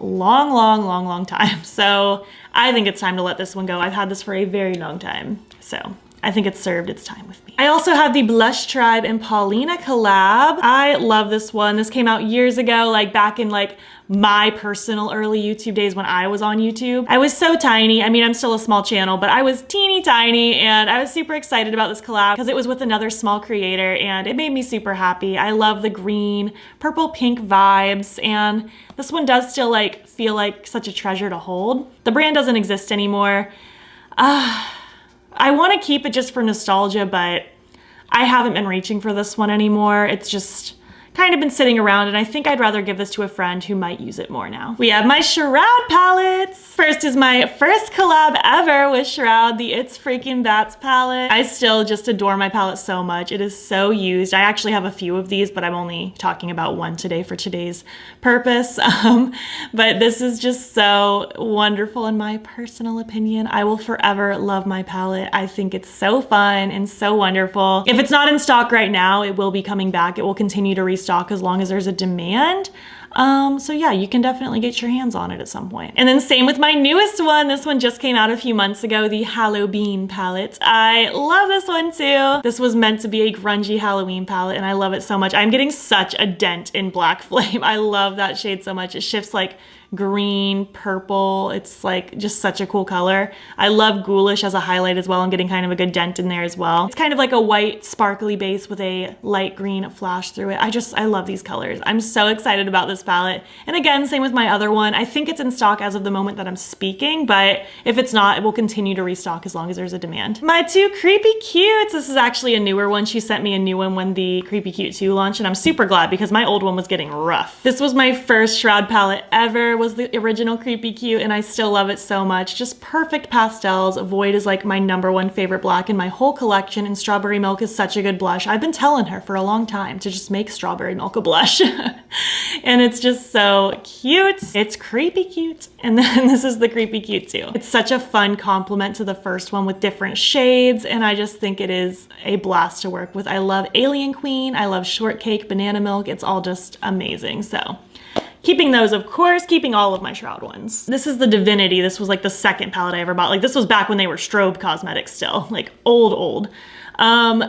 time. So I think it's time to let this one go. I've had this for a very long time. So I think it's served its time with me. I also have the Blush Tribe and Paulina collab. I love this one. This came out years ago, like back in like my personal early YouTube days when I was on YouTube. I was so tiny. I mean, I'm still a small channel, but I was teeny tiny, and I was super excited about this collab because it was with another small creator, and it made me super happy. I love the green, purple, pink vibes, and this one does still like feel like such a treasure to hold. The brand doesn't exist anymore. I want to keep it just for nostalgia, but I haven't been reaching for this one anymore. It's just kind of been sitting around, and I think I'd rather give this to a friend who might use it more now. We have my Shroud palettes. First is my first collab ever with Shroud, the It's Freaking Bats palette. I still just adore my palette so much. It is so used. I actually have a few of these, but I'm only talking about one today for today's purpose. But this is just so wonderful in my personal opinion. I will forever love my palette. I think it's so fun and so wonderful. If it's not in stock right now, it will be coming back. It will continue to restock as long as there's a demand. So yeah, you can definitely get your hands on it at some point. And then same with my newest one. This one just came out a few months ago, the Halloween palette. I love this one too. This was meant to be a grungy Halloween palette, and I love it so much. I'm getting such a dent in Black Flame. I love that shade so much. It shifts like green, purple. It's like just such a cool color. I love Ghoulish as a highlight as well. I'm getting kind of a good dent in there as well. It's kind of like a white sparkly base with a light green flash through it. I love these colors. I'm so excited about this palette. And again, same with my other one. I think it's in stock as of the moment that I'm speaking, but if it's not, it will continue to restock as long as there's a demand. My two Creepy Cutes. This is actually a newer one. She sent me a new one when the Creepy Cute 2 launched, and I'm super glad because my old one was getting rough. This was my first Shroud palette ever, was the original Creepy Cute, and I still love it so much. Just perfect pastels. Void is like my #1 favorite black in my whole collection, and Strawberry Milk is such a good blush. I've been telling her for a long time to just make Strawberry Milk a blush. And it's just so cute. It's creepy cute. And then this is the creepy cute too. It's such a fun complement to the first one with different shades. And I just think it is a blast to work with. I love Alien Queen. I love Shortcake, Banana Milk. It's all just amazing. So keeping those, of course, keeping all of my Shroud ones. This is the Divinity. This was like the second palette I ever bought. Like this was back when they were strobe cosmetics still, like old.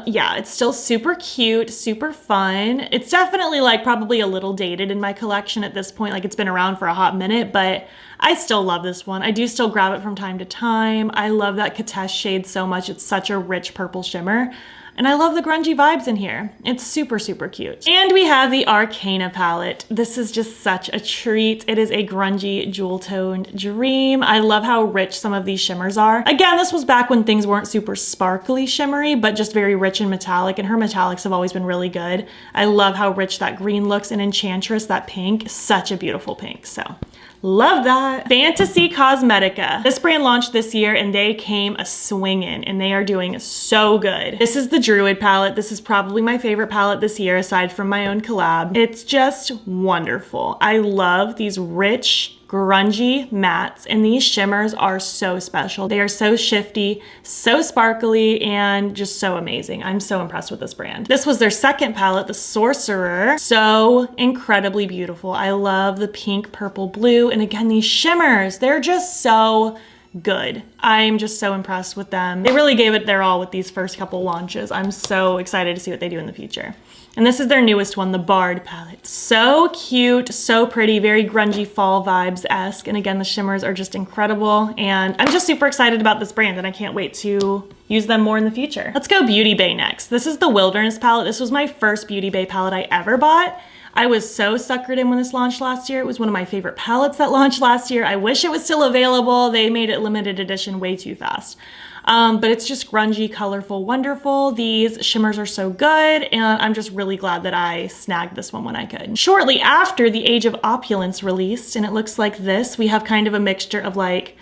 Yeah, it's still super cute, super fun. It's definitely like probably a little dated in my collection at this point. Like it's been around for a hot minute, but I still love this one. I do still grab it from time to time. I love that Katesh shade so much. It's such a rich purple shimmer. And I love the grungy vibes in here. It's super, super cute. And we have the Arcana palette. This is just such a treat. It is a grungy jewel-toned dream. I love how rich some of these shimmers are. Again, this was back when things weren't super sparkly shimmery, but just very rich and metallic, and her metallics have always been really good. I love how rich that green looks, and Enchantress, that pink, such a beautiful pink, so. Love that. Fantasy Cosmetica. This brand launched this year and they came a swingin', and they are doing so good. This is the Druid palette. This is probably my favorite palette this year aside from my own collab. It's just wonderful. I love these rich, grungy mattes, and these shimmers are so special. They are so shifty, so sparkly, and just so amazing. I'm so impressed with this brand. This was their second palette, the Sorcerer. So incredibly beautiful. I love the pink, purple, blue, and again, these shimmers, they're just so good. I'm just so impressed with them. They really gave it their all with these first couple launches. I'm so excited to see what they do in the future. And this is their newest one, the Bard palette. So cute, so pretty, very grungy fall vibes-esque. And again, the shimmers are just incredible. And I'm just super excited about this brand and I can't wait to use them more in the future. Let's go Beauty Bay next. This is the Wilderness palette. This was my first Beauty Bay palette I ever bought. I was so suckered in when this launched last year. It was one of my favorite palettes that launched last year. I wish it was still available. They made it limited edition way too fast. But it's just grungy, colorful, wonderful. These shimmers are so good, and I'm just really glad that I snagged this one when I could. Shortly after, the Age of Opulence released, and it looks like this. We have kind of a mixture of like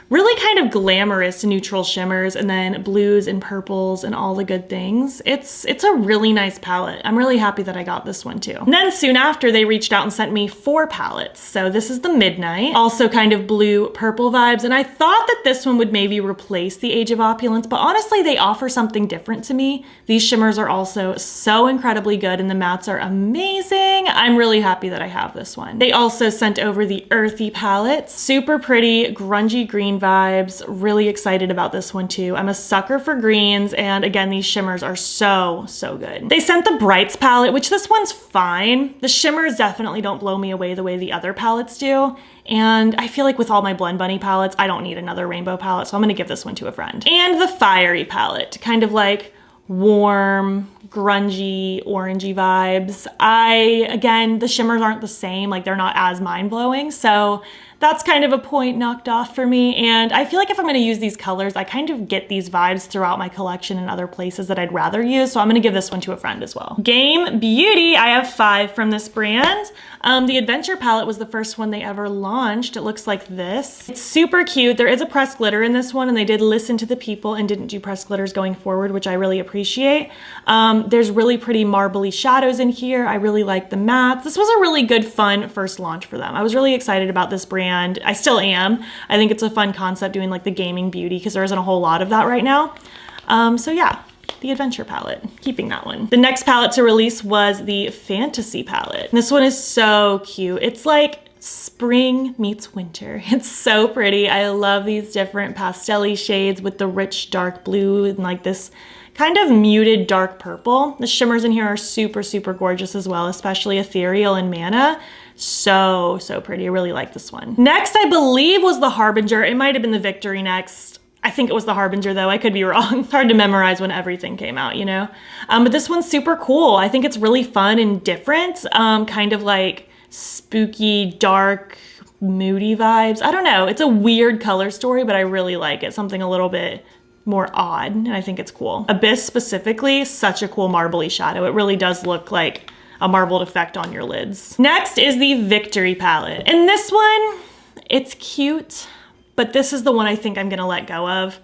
really kind of glamorous neutral shimmers and then blues and purples and all the good things. It's a really nice palette. I'm really happy that I got this one too. And then soon after, they reached out and sent me 4 palettes. So this is the Midnight, also kind of blue purple vibes. And I thought that this one would maybe replace the Age of Opulence, but honestly, they offer something different to me. These shimmers are also so incredibly good and the mattes are amazing. I'm really happy that I have this one. They also sent over the Earthy palette. Super pretty, grungy green vibes. Really excited about this one too. I'm a sucker for greens, and again, these shimmers are so good. They sent the Brights palette, which this one's fine. The shimmers definitely don't blow me away the way the other palettes do, and I feel like with all my Blend Bunny palettes, I don't need another rainbow palette, so I'm gonna give this one to a friend. And the Fiery palette, kind of like warm, grungy, orangey vibes. Again, the shimmers aren't the same, like they're not as mind-blowing, so that's kind of a point knocked off for me. And I feel like if I'm gonna use these colors, I kind of get these vibes throughout my collection and other places that I'd rather use. So I'm gonna give this one to a friend as well. Game Beauty, I have 5 from this brand. The Adventure palette was the first one they ever launched. It looks like this. It's super cute. There is a pressed glitter in this one, and they did listen to the people and didn't do pressed glitters going forward, which I really appreciate. There's really pretty marbly shadows in here. I really like the mattes. This was a really good, fun first launch for them. I was really excited about this brand. I still am. I think it's a fun concept doing like the gaming beauty because there isn't a whole lot of that right now. So yeah, the Adventure palette, keeping that one. The next palette to release was the Fantasy palette. This one is so cute. It's like spring meets winter. It's so pretty. I love these different pastel-y shades with the rich dark blue and like this kind of muted dark purple. The shimmers in here are super gorgeous as well, especially Ethereal and Mana. So pretty. I really like this one. Next, I believe, was the Harbinger. It might have been the Victory next. I think it was the Harbinger though. I could be wrong. It's hard to memorize when everything came out, you know? But this one's super cool. I think it's really fun and different. Kind of like spooky, dark, moody vibes. I don't know. It's a weird color story, but I really like it. Something a little bit more odd, and I think it's cool. Abyss specifically, such a cool marbly shadow. It really does look like a marbled effect on your lids. Next is the Victory palette. And this one, it's cute, but this is the one I think I'm gonna let go of.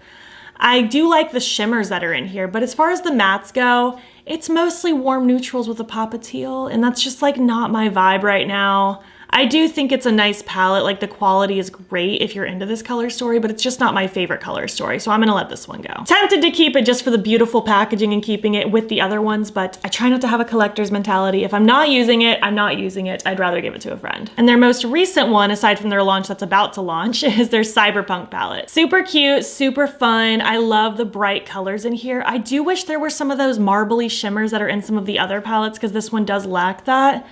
I do like the shimmers that are in here, but as far as the mattes go, it's mostly warm neutrals with a pop of teal, and that's just like not my vibe right now. I do think it's a nice palette, like the quality is great if you're into this color story, but it's just not my favorite color story, so I'm gonna let this one go. Tempted to keep it just for the beautiful packaging and keeping it with the other ones, but I try not to have a collector's mentality. If I'm not using it, I'm not using it. I'd rather give it to a friend. And their most recent one, aside from their launch that's about to launch, is their Cyberpunk palette. Super cute, super fun. I love the bright colors in here. I do wish there were some of those marbly shimmers that are in some of the other palettes, because this one does lack that.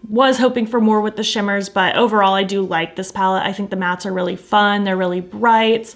Was hoping for more with the shimmers, but overall I do like this palette. I think the mattes are really fun. They're really bright.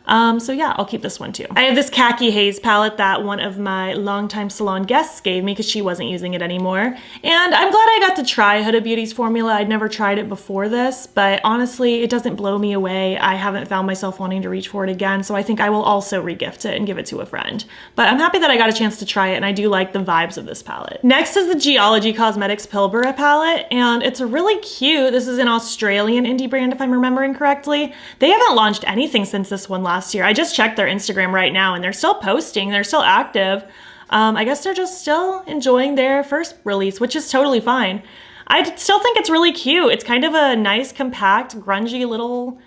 So yeah, I'll keep this one too. I have this khaki haze palette that one of my longtime salon guests gave me because she wasn't using it anymore. And I'm glad I got to try Huda Beauty's formula. I'd never tried it before this, but honestly, it doesn't blow me away. I haven't found myself wanting to reach for it again, so I think I will also regift it and give it to a friend. But I'm happy that I got a chance to try it, and I do like the vibes of this palette. Next is the Geology Cosmetics Pilbara palette, and it's really cute. This is an Australian indie brand, if I'm remembering correctly. They haven't launched anything since this one last year. I just checked their Instagram right now and they're still posting, they're still active. I guess they're just still enjoying their first release, which is totally fine. I still think it's really cute. It's kind of a nice, compact, grungy little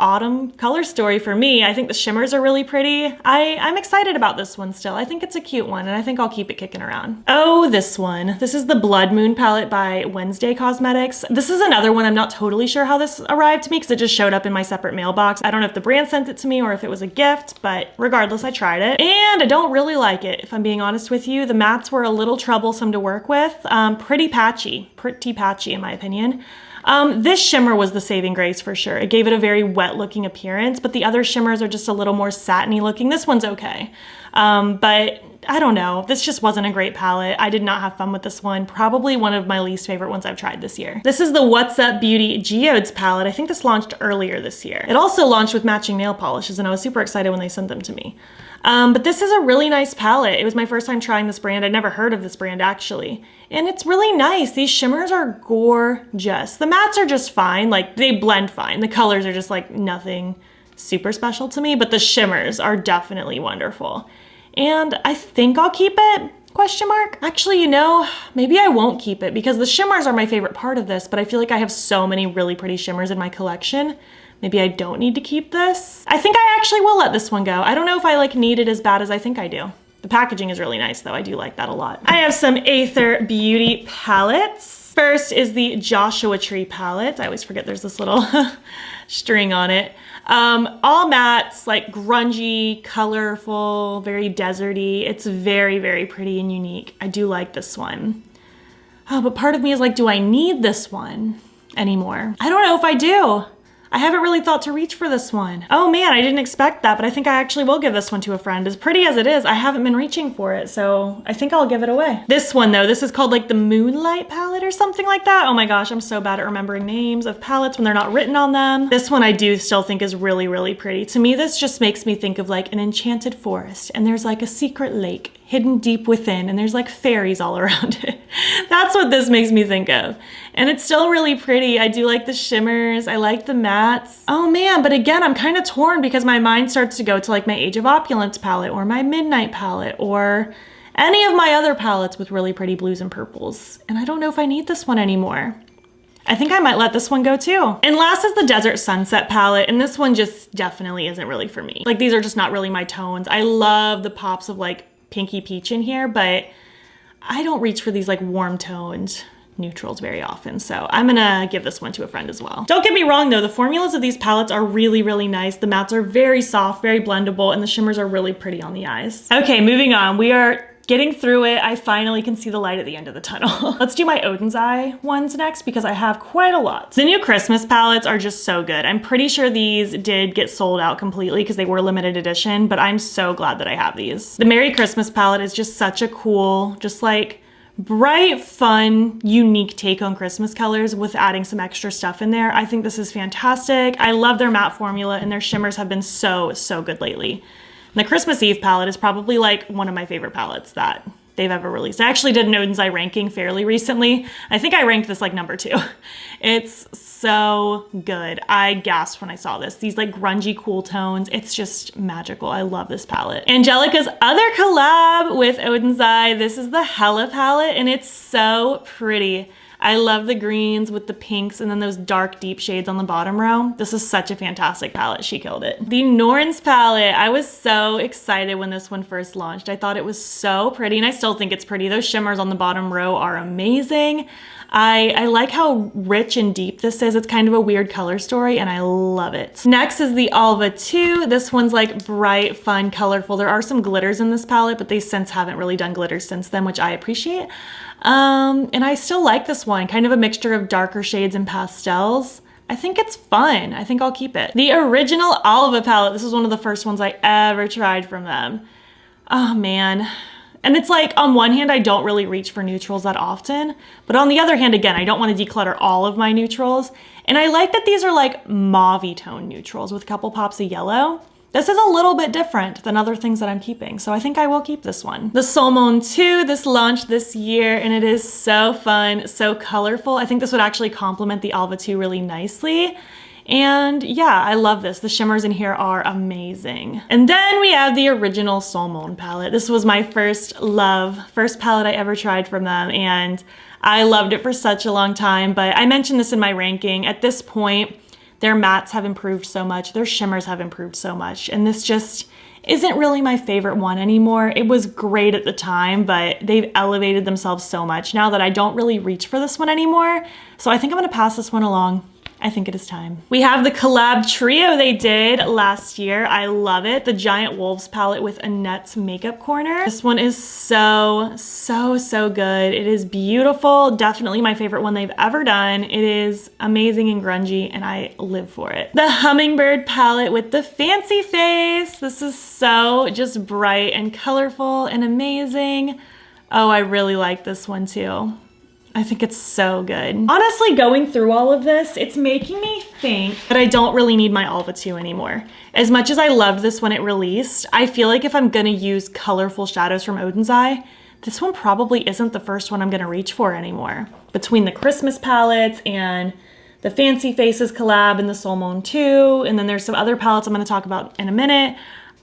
autumn color story for me. I think the shimmers are really pretty. I'm excited about this one still. I think it's a cute one and I think I'll keep it kicking around. Oh, this one. This is the Blood Moon palette by Wednesday Cosmetics. This is another one I'm not totally sure how this arrived to me because it just showed up in my separate mailbox. I don't know if the brand sent it to me or if it was a gift, but regardless, I tried it. And I don't really like it, if I'm being honest with you. The mattes were a little troublesome to work with. Pretty patchy in my opinion. This shimmer was the saving grace for sure. It gave it a very wet looking appearance, but the other shimmers are just a little more satiny looking. This one's okay. But I don't know. This just wasn't a great palette. I did not have fun with this one. Probably one of my least favorite ones I've tried this year. This is the What's Up Beauty Geodes palette. I think this launched earlier this year. It also launched with matching nail polishes and I was super excited when they sent them to me. But this is a really nice palette. It was my first time trying this brand. I'd never heard of this brand actually. And it's really nice. These shimmers are gorgeous. The mattes are just fine. Like they blend fine. The colors are just like nothing super special to me, but the shimmers are definitely wonderful. And I think I'll keep it, question mark. Actually, you know, maybe I won't keep it because the shimmers are my favorite part of this, but I feel like I have so many really pretty shimmers in my collection. Maybe I don't need to keep this. I think I actually will let this one go. I don't know if I like need it as bad as I think I do. The packaging is really nice though. I do like that a lot. I have some Aether Beauty palettes. First is the Joshua Tree palette. I always forget there's this little string on it. All mattes, like grungy, colorful, very deserty. It's very, very pretty and unique. I do like this one. Oh, but part of me is like, do I need this one anymore? I don't know if I do. I haven't really thought to reach for this one. Oh man, I didn't expect that, but I think I actually will give this one to a friend. As pretty as it is, I haven't been reaching for it, so I think I'll give it away. This one though, this is called like the Moonlight palette or something like that. Oh my gosh, I'm so bad at remembering names of palettes when they're not written on them. This one I do still think is really, really pretty. To me, this just makes me think of like an enchanted forest and there's like a secret lake hidden deep within and there's like fairies all around it. That's what this makes me think of. And it's still really pretty. I do like the shimmers. I like the mattes. Oh man, but again, I'm kind of torn because my mind starts to go to like my Age of Opulence palette or my Midnight palette or any of my other palettes with really pretty blues and purples. And I don't know if I need this one anymore. I think I might let this one go too. And last is the Desert Sunset palette, and this one just definitely isn't really for me. Like these are just not really my tones. I love the pops of like pinky peach in here, but I don't reach for these like warm toned neutrals very often, so I'm gonna give this one to a friend as well. Don't get me wrong though, the formulas of these palettes are really, really nice. The mattes are very soft, very blendable, and the shimmers are really pretty on the eyes. Okay, moving on. We are getting through it. I finally can see the light at the end of the tunnel. Let's do my Odin's Eye ones next because I have quite a lot. The new Christmas palettes are just so good. I'm pretty sure these did get sold out completely because they were limited edition, but I'm so glad that I have these. The Merry Christmas palette is just such a cool, just like bright, fun, unique take on Christmas colors with adding some extra stuff in there. I think this is fantastic. I love their matte formula and their shimmers have been so, so good lately. And the Christmas Eve palette is probably like one of my favorite palettes that they've ever released. I actually did an Odin's Eye ranking fairly recently. I think I ranked this like number 2. It's so good. I gasped when I saw this. These like grungy cool tones. It's just magical. I love this palette. Angelica's other collab with Odin's Eye. This is the Hella palette and it's so pretty. I love the greens with the pinks and then those dark deep shades on the bottom row. This is such a fantastic palette. She killed it. The Norns palette. I was so excited when this one first launched. I thought it was so pretty and I still think it's pretty. Those shimmers on the bottom row are amazing. I like how rich and deep this is. It's kind of a weird color story and I love it. Next is the Alva 2. This one's like bright, fun, colorful. There are some glitters in this palette, but they since haven't really done glitters since then, which I appreciate. And I still like this one, kind of a mixture of darker shades and pastels. I think it's fun. I think I'll keep it. The original Alva palette. This is one of the first ones I ever tried from them. Oh man. And it's like, on one hand, I don't really reach for neutrals that often, but on the other hand, again, I don't want to declutter all of my neutrals. And I like that these are like mauve tone neutrals with a couple pops of yellow. This is a little bit different than other things that I'm keeping, so I think I will keep this one. The Solmon 2, this launched this year, and it is so fun, so colorful. I think this would actually complement the Alva 2 really nicely. And yeah, I love this. The shimmers in here are amazing. And then we have the original Solmon palette. This was my first palette I ever tried from them, and I loved it for such a long time, but I mentioned this in my ranking. At this point, their mattes have improved so much, their shimmers have improved so much, and this just isn't really my favorite one anymore. It was great at the time, but they've elevated themselves so much now that I don't really reach for this one anymore. So I think I'm gonna pass this one along. I think it is time. We have the collab trio they did last year. I love it. The Giant Wolves palette with Annette's Makeup Corner. This one is so good. It is beautiful. Definitely my favorite one they've ever done. It is amazing and grungy and I live for it. The Hummingbird palette with the Fancy Face. This is so just bright and colorful and amazing. Oh, I really like this one too. I think it's so good. Honestly, going through all of this, it's making me think that I don't really need my Alva 2 anymore. As much as I loved this when it released, I feel like if I'm gonna use colorful shadows from Odin's Eye, this one probably isn't the first one I'm gonna reach for anymore. Between the Christmas palettes and the Fancy Faces collab and the Solmon 2, and then there's some other palettes I'm gonna talk about in a minute,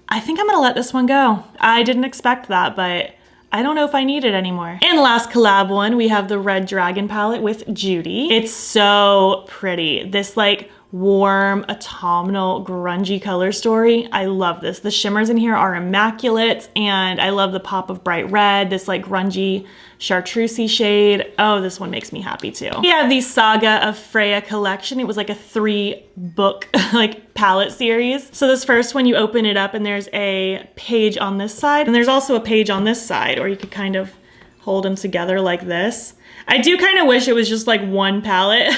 I think I'm gonna let this one go. I didn't expect that, but I don't know if I need it anymore. And last collab one, we have the Red Dragon palette with Judy. It's so pretty. This like warm, autumnal, grungy color story. I love this. The shimmers in here are immaculate and I love the pop of bright red, this like grungy chartreusey shade. Oh, this one makes me happy too. We have the Saga of Freya collection. It was like a 3-book like palette series. So this first one, you open it up and there's a page on this side and there's also a page on this side, or you could kind of hold them together like this. I do kind of wish it was just like one palette,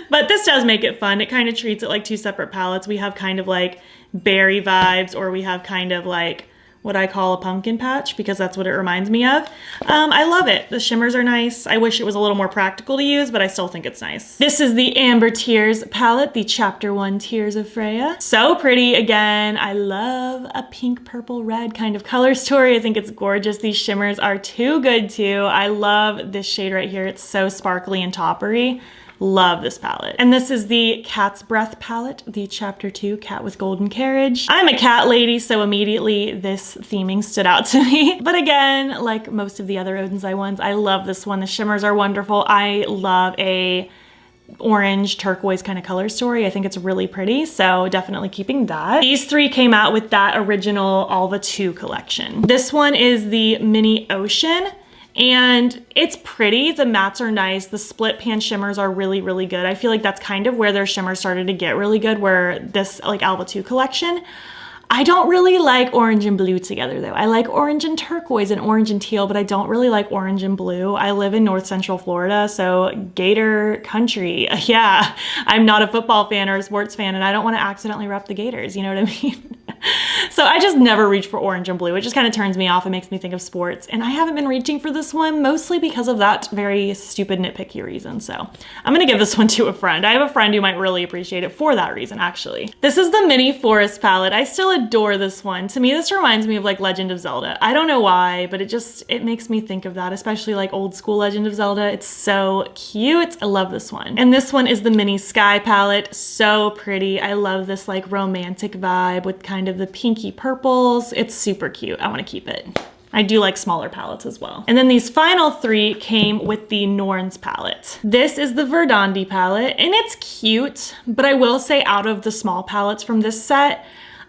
but this does make it fun. It kind of treats it like 2 separate palettes. We have kind of like berry vibes, or we have kind of like what I call a pumpkin patch, because that's what it reminds me of. I love it. The shimmers are nice. I wish it was a little more practical to use, but I still think it's nice. This is the Amber Tears palette, the Chapter 1 Tears of Freya. So pretty. Again, I love a pink, purple, red kind of color story. I think it's gorgeous. These shimmers are too good too. I love this shade right here. It's so sparkly and toppery. Love this palette. And this is the Cat's Breath palette, the Chapter 2 Cat with Golden Carriage. I'm a cat lady, so immediately this theming stood out to me. But again, like most of the other Odin's Eye ones, I love this one. The shimmers are wonderful. I love a orange turquoise kind of color story. I think it's really pretty, so definitely keeping that. These 3 came out with that original Alva 2 collection. This one is the Mini Ocean. And it's pretty. The mattes are nice. The split pan shimmers are really good. I feel like that's kind of where their shimmers started to get really good, where this like Alva 2 collection. I don't really like orange and blue together though. I like orange and turquoise and orange and teal, but I don't really like orange and blue. I live in North Central Florida, so Gator country. Yeah, I'm not a football fan or a sports fan, and I don't want to accidentally rep the Gators, you know what I mean? So I just never reach for orange and blue. It just kind of turns me off. It makes me think of sports. And I haven't been reaching for this one mostly because of that very stupid nitpicky reason. So I'm gonna give this one to a friend. I have a friend who might really appreciate it for that reason, actually. This is the Mini Forest palette. I still adore this one. To me, this reminds me of like Legend of Zelda. I don't know why, but it makes me think of that, especially like old school Legend of Zelda. It's so cute. I love this one. And this one is the Mini Sky palette. So pretty. I love this like romantic vibe with kind of the pinky purples. It's super cute. I want to keep it. I do like smaller palettes as well. And then these final three came with the Norns palette. This is the Verdandi palette, and it's cute, but I will say out of the small palettes from this set,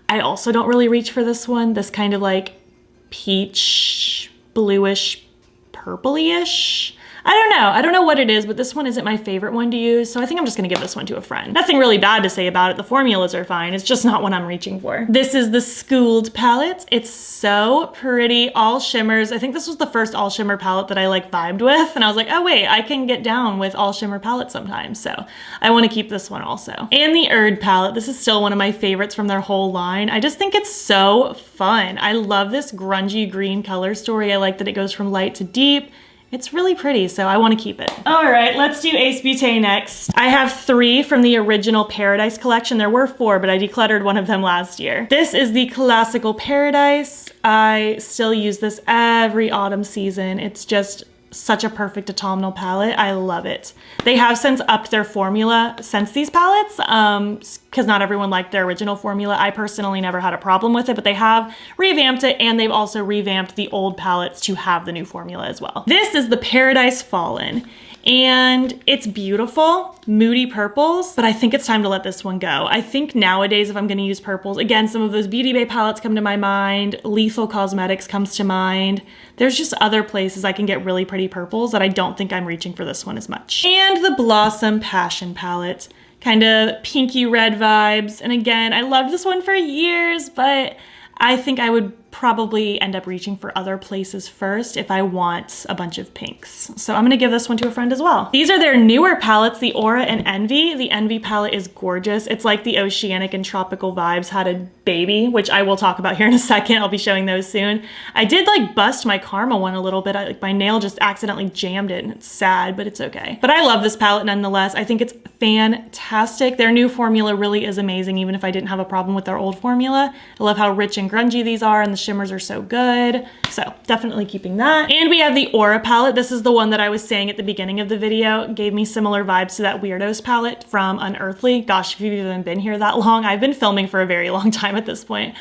I also don't really reach for this one. This kind of like peach, bluish, purpley-ish. I don't know what it is, but this one isn't my favorite one to use, so I think I'm just gonna give this one to a friend. Nothing really bad to say about it. The formulas are fine. It's just not what I'm reaching for. This is the Schooled palette. It's so pretty, all shimmers. I think this was the first all shimmer palette that I like vibed with, and I was like, oh wait, I can get down with all shimmer palettes sometimes, so I wanna keep this one also. And the Erd palette. This is still one of my favorites from their whole line. I just think it's so fun. I love this grungy green color story. I like that it goes from light to deep. It's really pretty, so I want to keep it. All right, let's do Ace Beaute next. I have 3 from the original Paradise collection. There were 4, but I decluttered one of them last year. This is the Classical Paradise. I still use this every autumn season. It's just such a perfect autumnal palette. I love it. They have since upped their formula since these palettes, because not everyone liked their original formula. I personally never had a problem with it, but they have revamped it, and they've also revamped the old palettes to have the new formula as well. This is the Paradise Fallen, and it's beautiful, moody purples, but I think it's time to let this one go. I think nowadays if I'm gonna use purples, again, some of those Beauty Bay palettes come to my mind, Lethal Cosmetics comes to mind. There's just other places I can get really pretty purples that I don't think I'm reaching for this one as much. And the Blossom Passion palette, kind of pinky red vibes. And again, I loved this one for years, but I think I would probably end up reaching for other places first if I want a bunch of pinks. So I'm gonna give this one to a friend as well. These are their newer palettes, the Aura and Envy. The Envy palette is gorgeous. It's like the Oceanic and Tropical Vibes had a baby, which I will talk about here in a second. I'll be showing those soon. I did like bust my Karma one a little bit. Like my nail just accidentally jammed it, and it's sad, but it's okay. But I love this palette nonetheless. I think it's fantastic. Their new formula really is amazing, even if I didn't have a problem with their old formula. I love how rich and grungy these are, and the shimmers are so good. So definitely keeping that. And we have the Aura palette. This is the one that I was saying at the beginning of the video. It gave me similar vibes to that Weirdos palette from Unearthly. Gosh, if you've even been here that long, I've been filming for a very long time at this point.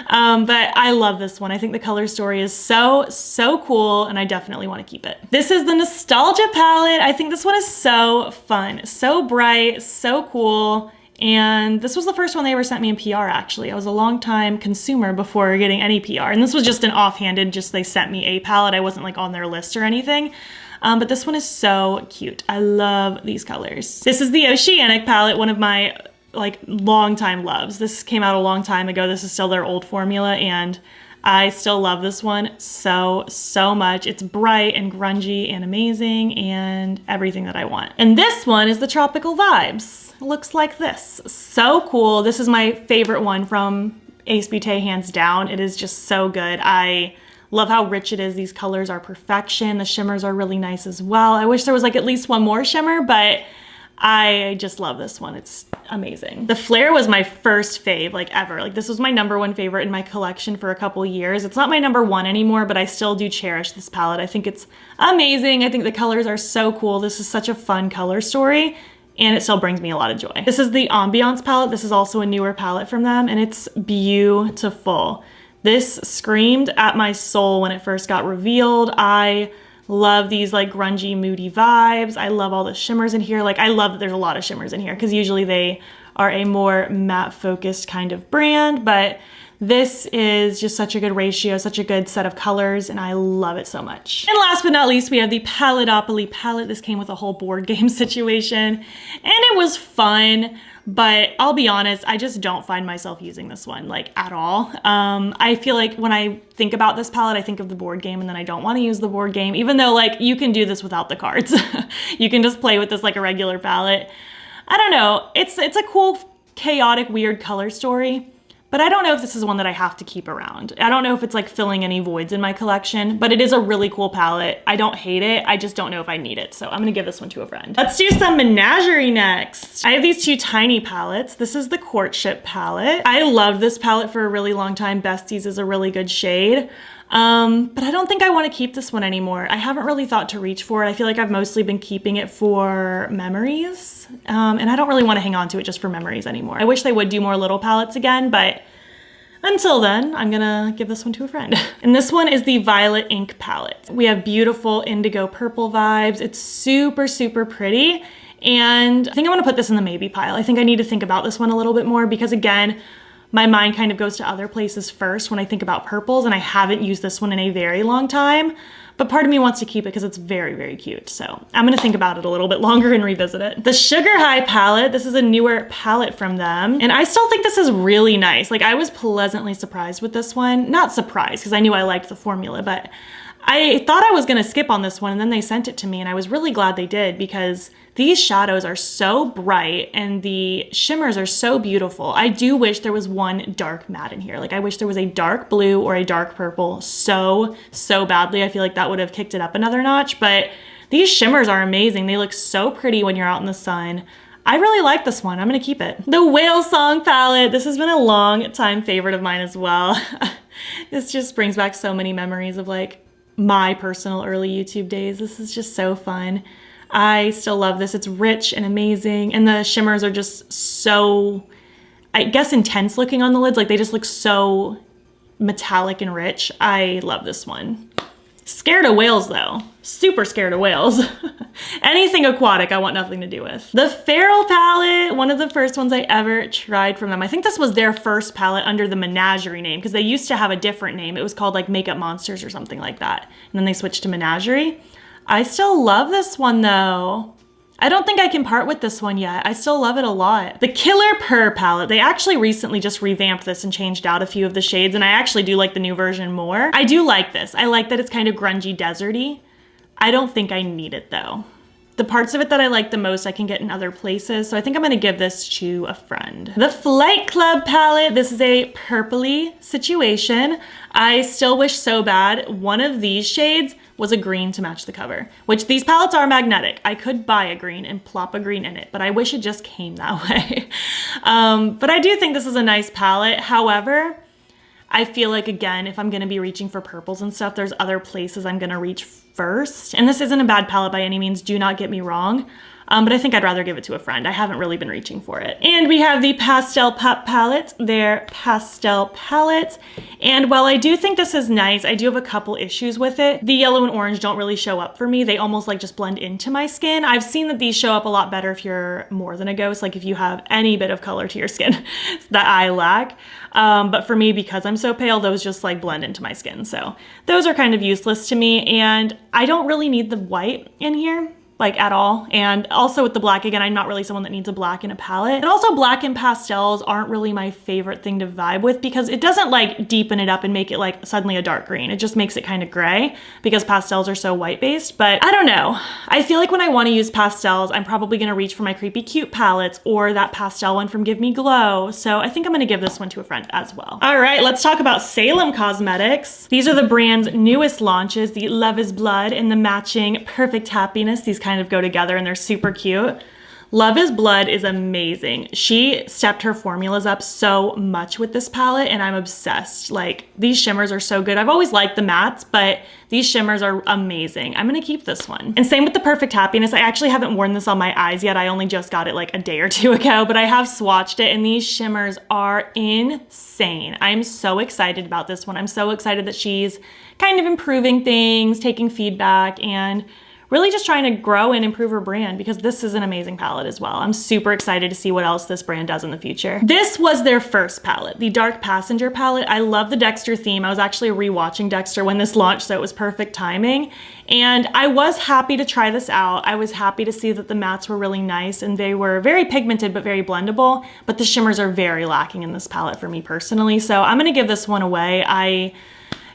But I love this one. I think the color story is so cool, and I definitely want to keep it. This is the Nostalgia palette. I think this one is so fun, so bright, so cool. And this was the first one they ever sent me in PR, actually. I was a long time consumer before getting any PR. And this was just an offhanded, just they sent me a palette. I wasn't like on their list or anything. But this one is so cute. I love these colors. This is the Oceanic palette, one of my like long-time loves. This came out a long time ago. This is still their old formula, and I still love this one so much. It's bright and grungy and amazing and everything that I want. And this one is the Tropical Vibes. It looks like this. So cool. This is my favorite one from Ace Beaute, hands down. It is just so good. I love how rich it is. These colors are perfection. The shimmers are really nice as well. I wish there was like at least one more shimmer, but I just love this one. It's amazing. The Flare was my first fave, like ever. Like this was my #1 favorite in my collection for a couple years. It's not my #1 anymore, but I still do cherish this palette. I think it's amazing. I think the colors are so cool. This is such a fun color story, and it still brings me a lot of joy. This is the Ambiance palette. This is also a newer palette from them, and it's beautiful. This screamed at my soul when it first got revealed. I love these like grungy, moody vibes. I love all the shimmers in here. Like I love that there's a lot of shimmers in here because usually they are a more matte focused kind of brand, but this is just such a good ratio, such a good set of colors, and I love it so much. And last but not least, we have the Paledopoly palette. This came with a whole board game situation, and it was fun, but I'll be honest, I just don't find myself using this one, like, at all. I feel like when I think about this palette, I think of the board game, and then I don't want to use the board game, even though, like, you can do this without the cards. You can just play with this like a regular palette. I don't know. It's a cool, chaotic, weird color story, but I don't know if this is one that I have to keep around. I don't know if it's like filling any voids in my collection, but it is a really cool palette. I don't hate it. I just don't know if I need it. So I'm gonna give this one to a friend. Let's do some menagerie next. I have these two tiny palettes. This is the Courtship palette. I loved this palette for a really long time. Besties is a really good shade. But I don't think I want to keep this one anymore. I haven't really thought to reach for it. I feel like I've mostly been keeping it for memories. And I don't really want to hang on to it just for memories anymore. I wish they would do more little palettes again, but until then, I'm gonna give this one to a friend. And this one is the Violet Ink palette. We have beautiful indigo purple vibes. It's super, super pretty. And I think I'm gonna put this in the maybe pile. I think I need to think about this one a little bit more because again, my mind kind of goes to other places first when I think about purples, and I haven't used this one in a very long time, but part of me wants to keep it because it's very, very cute. So I'm gonna think about it a little bit longer and revisit it. The Sugar High palette, this is a newer palette from them, and I still think this is really nice. Like, I was pleasantly surprised with this one. Not surprised, because I knew I liked the formula, but I thought I was gonna skip on this one, and then they sent it to me, and I was really glad they did because these shadows are so bright and the shimmers are so beautiful. I do wish there was one dark matte in here. Like, I wish there was a dark blue or a dark purple so badly. I feel like that would have kicked it up another notch, but these shimmers are amazing. They look so pretty when you're out in the sun. I really like this one. I'm gonna keep it. The Whale Song palette. This has been a long time favorite of mine as well. This just brings back so many memories of like my personal early YouTube days. This is just so fun. I still love this. It's rich and amazing. And the shimmers are just so, I guess, intense looking on the lids. Like, they just look so metallic and rich. I love this one. Scared of whales though. Super scared of whales. Anything aquatic I want nothing to do with. The Feral palette, one of the first ones I ever tried from them. I think this was their first palette under the Menagerie name because they used to have a different name. It was called like Makeup Monsters or something like that. And then they switched to Menagerie. I still love this one though. I don't think I can part with this one yet. I still love it a lot. The Killer Purr palette. They actually recently just revamped this and changed out a few of the shades, and I actually do like the new version more. I do like this. I like that it's kind of grungy, deserty. I don't think I need it though. The parts of it that I like the most I can get in other places, so I think I'm gonna give this to a friend. The Flight Club palette, this is a purpley situation. I still wish so bad one of these shades was a green to match the cover, which these palettes are magnetic. I could buy a green and plop a green in it, but I wish it just came that way. But I do think this is a nice palette. However, I feel like, again, if I'm gonna be reaching for purples and stuff, there's other places I'm gonna reach first. And this isn't a bad palette by any means, do not get me wrong. But I think I'd rather give it to a friend. I haven't really been reaching for it. And we have the Pastel Pup palette, their pastel palette. And while I do think this is nice, I do have a couple issues with it. The yellow and orange don't really show up for me. They almost like just blend into my skin. I've seen that these show up a lot better if you're more than a ghost, like if you have any bit of color to your skin that I lack. But for me, because I'm so pale, those just like blend into my skin. So those are kind of useless to me. And I don't really need the white in here, like at all. And also with the black, again, I'm not really someone that needs a black in a palette. And also black and pastels aren't really my favorite thing to vibe with because it doesn't like deepen it up and make it like suddenly a dark green. It just makes it kind of gray because pastels are so white based. But I don't know. I feel like when I want to use pastels, I'm probably going to reach for my Creepy Cute palettes or that pastel one from Give Me Glow. So I think I'm going to give this one to a friend as well. All right, let's talk about Salem Cosmetics. These are the brand's newest launches, the Love is Blood and the matching Perfect Happiness. These kind of go together and they're super cute. Love is Blood is amazing. She stepped her formulas up so much with this palette and I'm obsessed. Like, these shimmers are so good. I've always liked the mattes, but these shimmers are amazing. I'm gonna keep this one. And same with the Perfect Happiness. I actually haven't worn this on my eyes yet. I only just got it like a day or two ago, but I have swatched it and these shimmers are insane. I'm so excited about this one. I'm so excited that she's kind of improving things, taking feedback, and really just trying to grow and improve her brand because this is an amazing palette as well. I'm super excited to see what else this brand does in the future. This was their first palette, the Dark Passenger palette. I love the Dexter theme. I was actually rewatching Dexter when this launched, so it was perfect timing. And I was happy to try this out. I was happy to see that the mattes were really nice and they were very pigmented but very blendable, but the shimmers are very lacking in this palette for me personally. So I'm gonna give this one away. I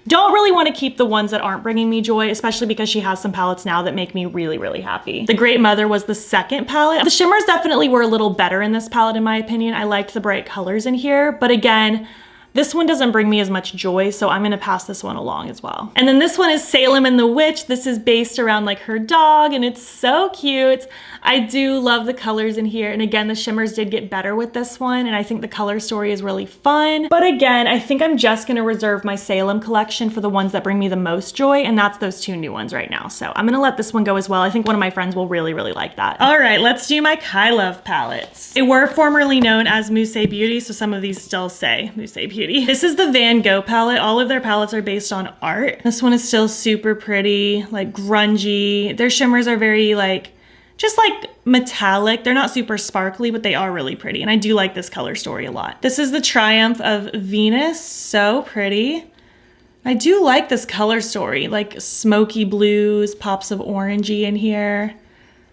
don't really want to keep the ones that aren't bringing me joy, especially because she has some palettes now that make me really, really happy. The Great Mother was the second palette. The shimmers definitely were a little better in this palette in my opinion. I liked the bright colors in here, but again, This one doesn't bring me as much joy, so I'm gonna pass this one along as well. And then this one is Salem and the Witch. This is based around like her dog, and it's so cute. I do love the colors in here. And again, the shimmers did get better with this one, and I think the color story is really fun. But again, I think I'm just gonna reserve my Salem collection for the ones that bring me the most joy, and that's those 2 new ones right now. So I'm gonna let this one go as well. I think one of my friends will really, really like that. All right, let's do my Kaleidos palettes. They were formerly known as Mousse Beauty, so some of these still say Mousse Beauty. This is the Van Gogh palette. All of their palettes are based on art. This one is still super pretty, like grungy. Their shimmers are very like, just like metallic. They're not super sparkly, but they are really pretty. And I do like this color story a lot. This is the Triumph of Venus. So pretty. I do like this color story, like smoky blues, pops of orangey in here.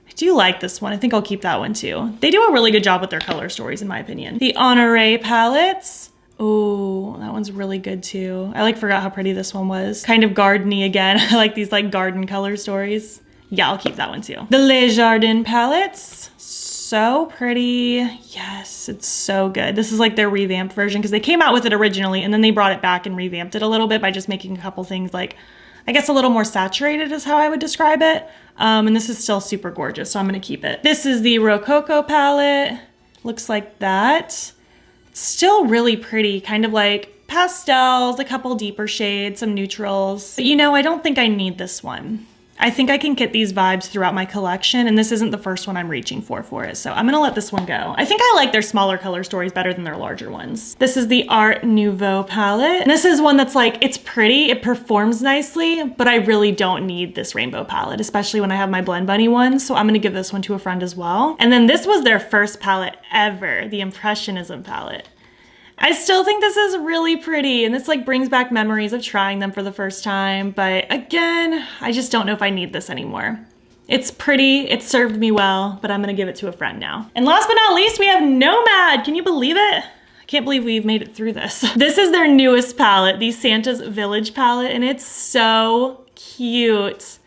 I do like this one. I think I'll keep that one too. They do a really good job with their color stories, in my opinion. The Honoré palettes. Oh, that one's really good too. I like forgot how pretty this one was. Kind of gardeny again. I like these like garden color stories. Yeah, I'll keep that one too. The Les Jardins palettes. So pretty. Yes, it's so good. This is like their revamped version because they came out with it originally and then they brought it back and revamped it a little bit by just making a couple things like, I guess a little more saturated is how I would describe it. And this is still super gorgeous, so I'm gonna keep it. This is the Rococo palette. Looks like that. Still really pretty, kind of like pastels, a couple deeper shades, some neutrals. But you know, I don't think I need this one. I think I can get these vibes throughout my collection, and this isn't the first one I'm reaching for it, so I'm gonna let this one go. I think I like their smaller color stories better than their larger ones. This is the Art Nouveau palette. And this is one that's like, it's pretty, it performs nicely, but I really don't need this rainbow palette, especially when I have my Blend Bunny one, so I'm gonna give this one to a friend as well. And then this was their first palette ever, the Impressionism palette. I still think this is really pretty, and this like brings back memories of trying them for the first time, but again, I just don't know if I need this anymore. It's pretty, it served me well, but I'm gonna give it to a friend now. And last but not least, we have Nomad. Can you believe it? I can't believe we've made it through this. This is their newest palette, the Santa's Village palette, and it's so cute.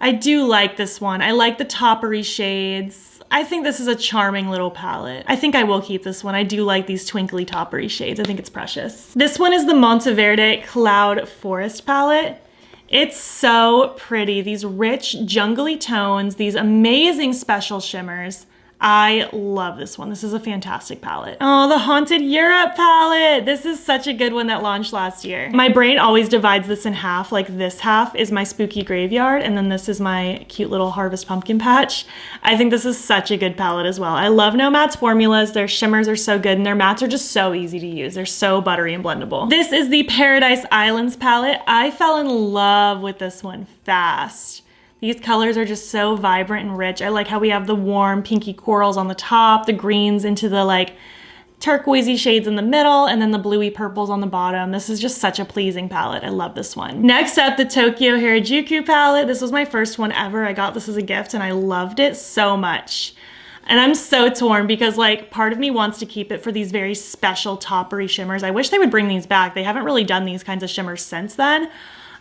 I do like this one. I like the toppery shades. I think this is a charming little palette. I think I will keep this one. I do like these twinkly toppery shades. I think it's precious. This one is the Monteverde Cloud Forest palette. It's so pretty. These rich, jungly tones, these amazing special shimmers. I love this one. This is a fantastic palette. Oh, the Haunted Europe palette. This is such a good one that launched last year. My brain always divides this in half. Like this half is my spooky graveyard, and then this is my cute little harvest pumpkin patch. I think this is such a good palette as well. I love Nomad's formulas. Their shimmers are so good, and their mattes are just so easy to use. They're so buttery and blendable. This is the Paradise Islands palette. I fell in love with this one fast. These colors are just so vibrant and rich. I like how we have the warm pinky corals on the top, the greens into the like turquoisey shades in the middle, and then the bluey purples on the bottom. This is just such a pleasing palette. I love this one. Next up, the Tokyo Harajuku palette. This was my first one ever. I got this as a gift and I loved it so much. And I'm so torn because like part of me wants to keep it for these very special toppery shimmers. I wish they would bring these back. They haven't really done these kinds of shimmers since then.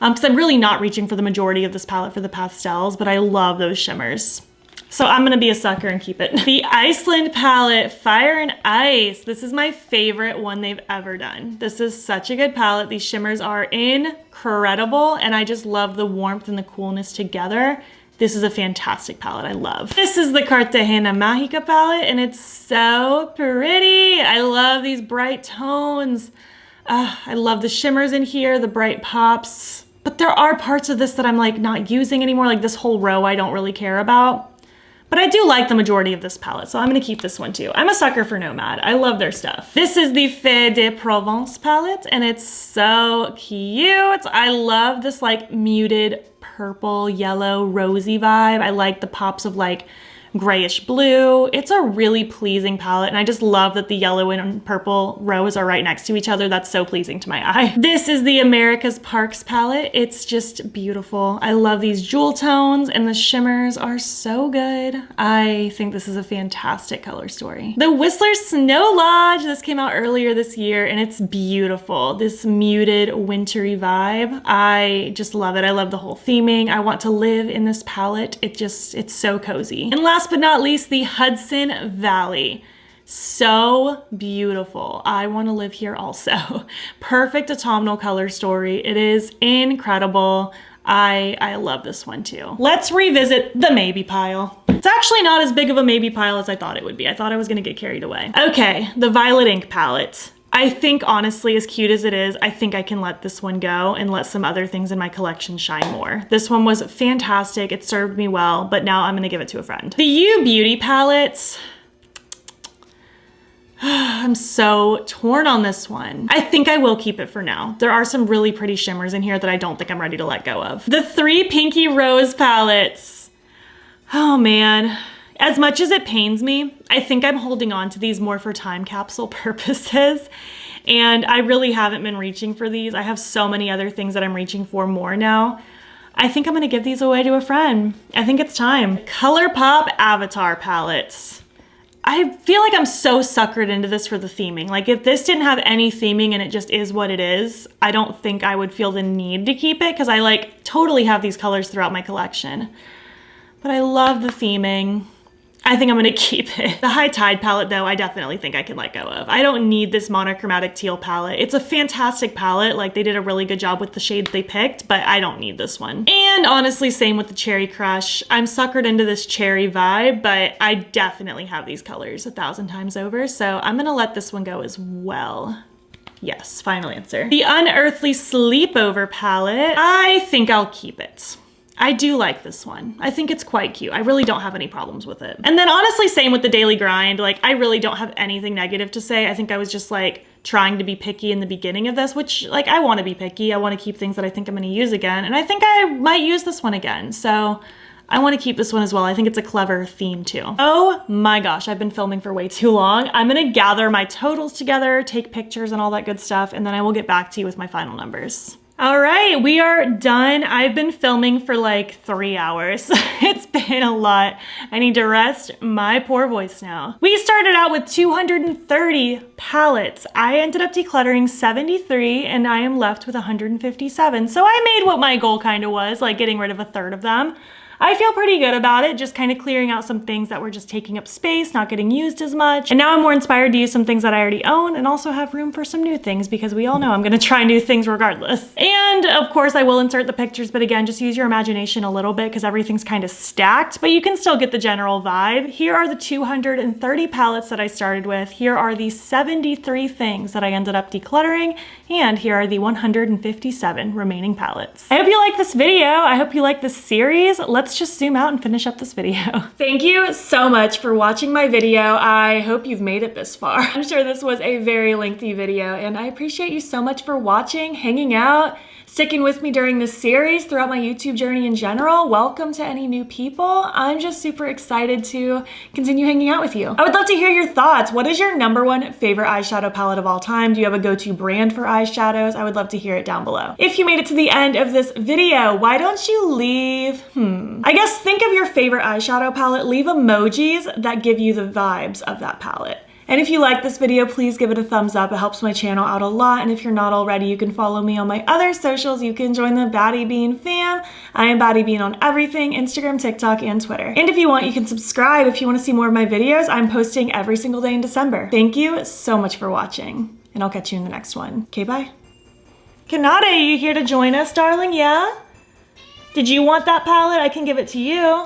Because I'm really not reaching for the majority of this palette for the pastels, but I love those shimmers. So I'm gonna be a sucker and keep it. The Iceland palette, Fire and Ice. This is my favorite one they've ever done. This is such a good palette. These shimmers are incredible, and I just love the warmth and the coolness together. This is a fantastic palette, I love. This is the Cartagena Mágica palette, and it's so pretty. I love these bright tones. I love the shimmers in here, the bright pops. But there are parts of this that I'm like not using anymore, like this whole row I don't really care about. But I do like the majority of this palette, so I'm gonna keep this one too. I'm a sucker for Nomad. I love their stuff. This is the Fée de Provence palette, and it's so cute. I love this like muted purple, yellow, rosy vibe. I like the pops of like grayish blue. It's a really pleasing palette, and I just love that the yellow and purple rows are right next to each other. That's so pleasing to my eye. This is the America's Parks palette. It's just beautiful. I love these jewel tones, and the shimmers are so good. I think this is a fantastic color story. The Whistler Snow Lodge. This came out earlier this year, and it's beautiful. This muted wintry vibe. I just love it. I love the whole theming. I want to live in this palette. It's so cozy. And last but not least, the Hudson Valley. So beautiful. I want to live here also. Perfect autumnal color story. It is incredible. I love this one too. Let's revisit the maybe pile. It's actually not as big of a maybe pile as I thought it would be. I thought I was gonna get carried away. Okay, the Violet Ink palette. I think honestly, as cute as it is, I think I can let this one go and let some other things in my collection shine more. This one was fantastic. It served me well, but now I'm gonna give it to a friend. The You Beauty palette. I'm so torn on this one. I think I will keep it for now. There are some really pretty shimmers in here that I don't think I'm ready to let go of. The 3 Pinky Rose palettes. Oh man. As much as it pains me, I think I'm holding on to these more for time capsule purposes. And I really haven't been reaching for these. I have so many other things that I'm reaching for more now. I think I'm gonna give these away to a friend. I think it's time. Colourpop Avatar palettes. I feel like I'm so suckered into this for the theming. Like if this didn't have any theming and it just is what it is, I don't think I would feel the need to keep it because I like totally have these colors throughout my collection. But I love the theming. I think I'm gonna keep it. The High Tide palette though, I definitely think I can let go of. I don't need this monochromatic teal palette. It's a fantastic palette. Like they did a really good job with the shades they picked, but I don't need this one. And honestly, same with the Cherry Crush. I'm suckered into this cherry vibe, but I definitely have these colors 1,000 times over. So I'm gonna let this one go as well. Yes, final answer. The Unearthly Sleepover palette. I think I'll keep it. I do like this one. I think it's quite cute. I really don't have any problems with it. And then honestly, same with the Daily Grind. Like I really don't have anything negative to say. I think I was just like trying to be picky in the beginning of this, which like I want to be picky. I want to keep things that I think I'm going to use again. And I think I might use this one again. So I want to keep this one as well. I think it's a clever theme too. Oh my gosh, I've been filming for way too long. I'm going to gather my totals together, take pictures and all that good stuff. And then I will get back to you with my final numbers. All right, we are done. I've been filming for like 3 hours. It's been a lot. I need to rest my poor voice now. We started out with 230 palettes. I ended up decluttering 73 and I am left with 157. So I made what my goal kind of was, like getting rid of a third of them. I feel pretty good about it, just kind of clearing out some things that were just taking up space, not getting used as much. And now I'm more inspired to use some things that I already own and also have room for some new things because we all know I'm gonna try new things regardless. And of course I will insert the pictures, but again, just use your imagination a little bit because everything's kind of stacked, but you can still get the general vibe. Here are the 230 palettes that I started with. Here are the 73 things that I ended up decluttering. And here are the 157 remaining palettes. I hope you like this video. I hope you like this series. Let's just zoom out and finish up this video. Thank you so much for watching my video. I hope you've made it this far. I'm sure this was a very lengthy video and I appreciate you so much for watching, hanging out, sticking with me during this series, throughout my YouTube journey in general. Welcome to any new people. I'm just super excited to continue hanging out with you. I would love to hear your thoughts. What is your #1 favorite eyeshadow palette of all time? Do you have a go-to brand for eyeshadows? I would love to hear it down below. If you made it to the end of this video, why don't you leave, I guess think of your favorite eyeshadow palette, leave emojis that give you the vibes of that palette. And if you like this video, please give it a thumbs up. It helps my channel out a lot. And if you're not already, you can follow me on my other socials. You can join the BATTYBEAN fam. I am BATTYBEAN on everything, Instagram, TikTok, and Twitter. And if you want, you can subscribe if you want to see more of my videos. I'm posting every single day in December. Thank you so much for watching, and I'll catch you in the next one. Okay, bye. Kanade, are you here to join us, darling? Yeah? Did you want that palette? I can give it to you.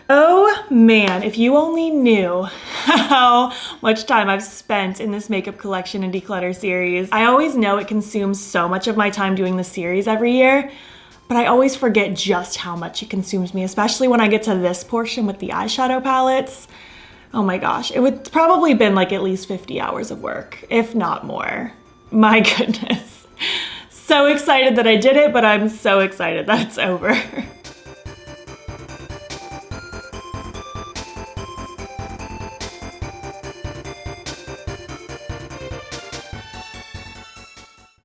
Oh man, if you only knew how much time I've spent in this makeup collection and declutter series. I always know it consumes so much of my time doing this series every year, but I always forget just how much it consumes me, especially when I get to this portion with the eyeshadow palettes. Oh my gosh, it would probably been like at least 50 hours of work, if not more. My goodness. So excited that I did it, but I'm so excited that it's over.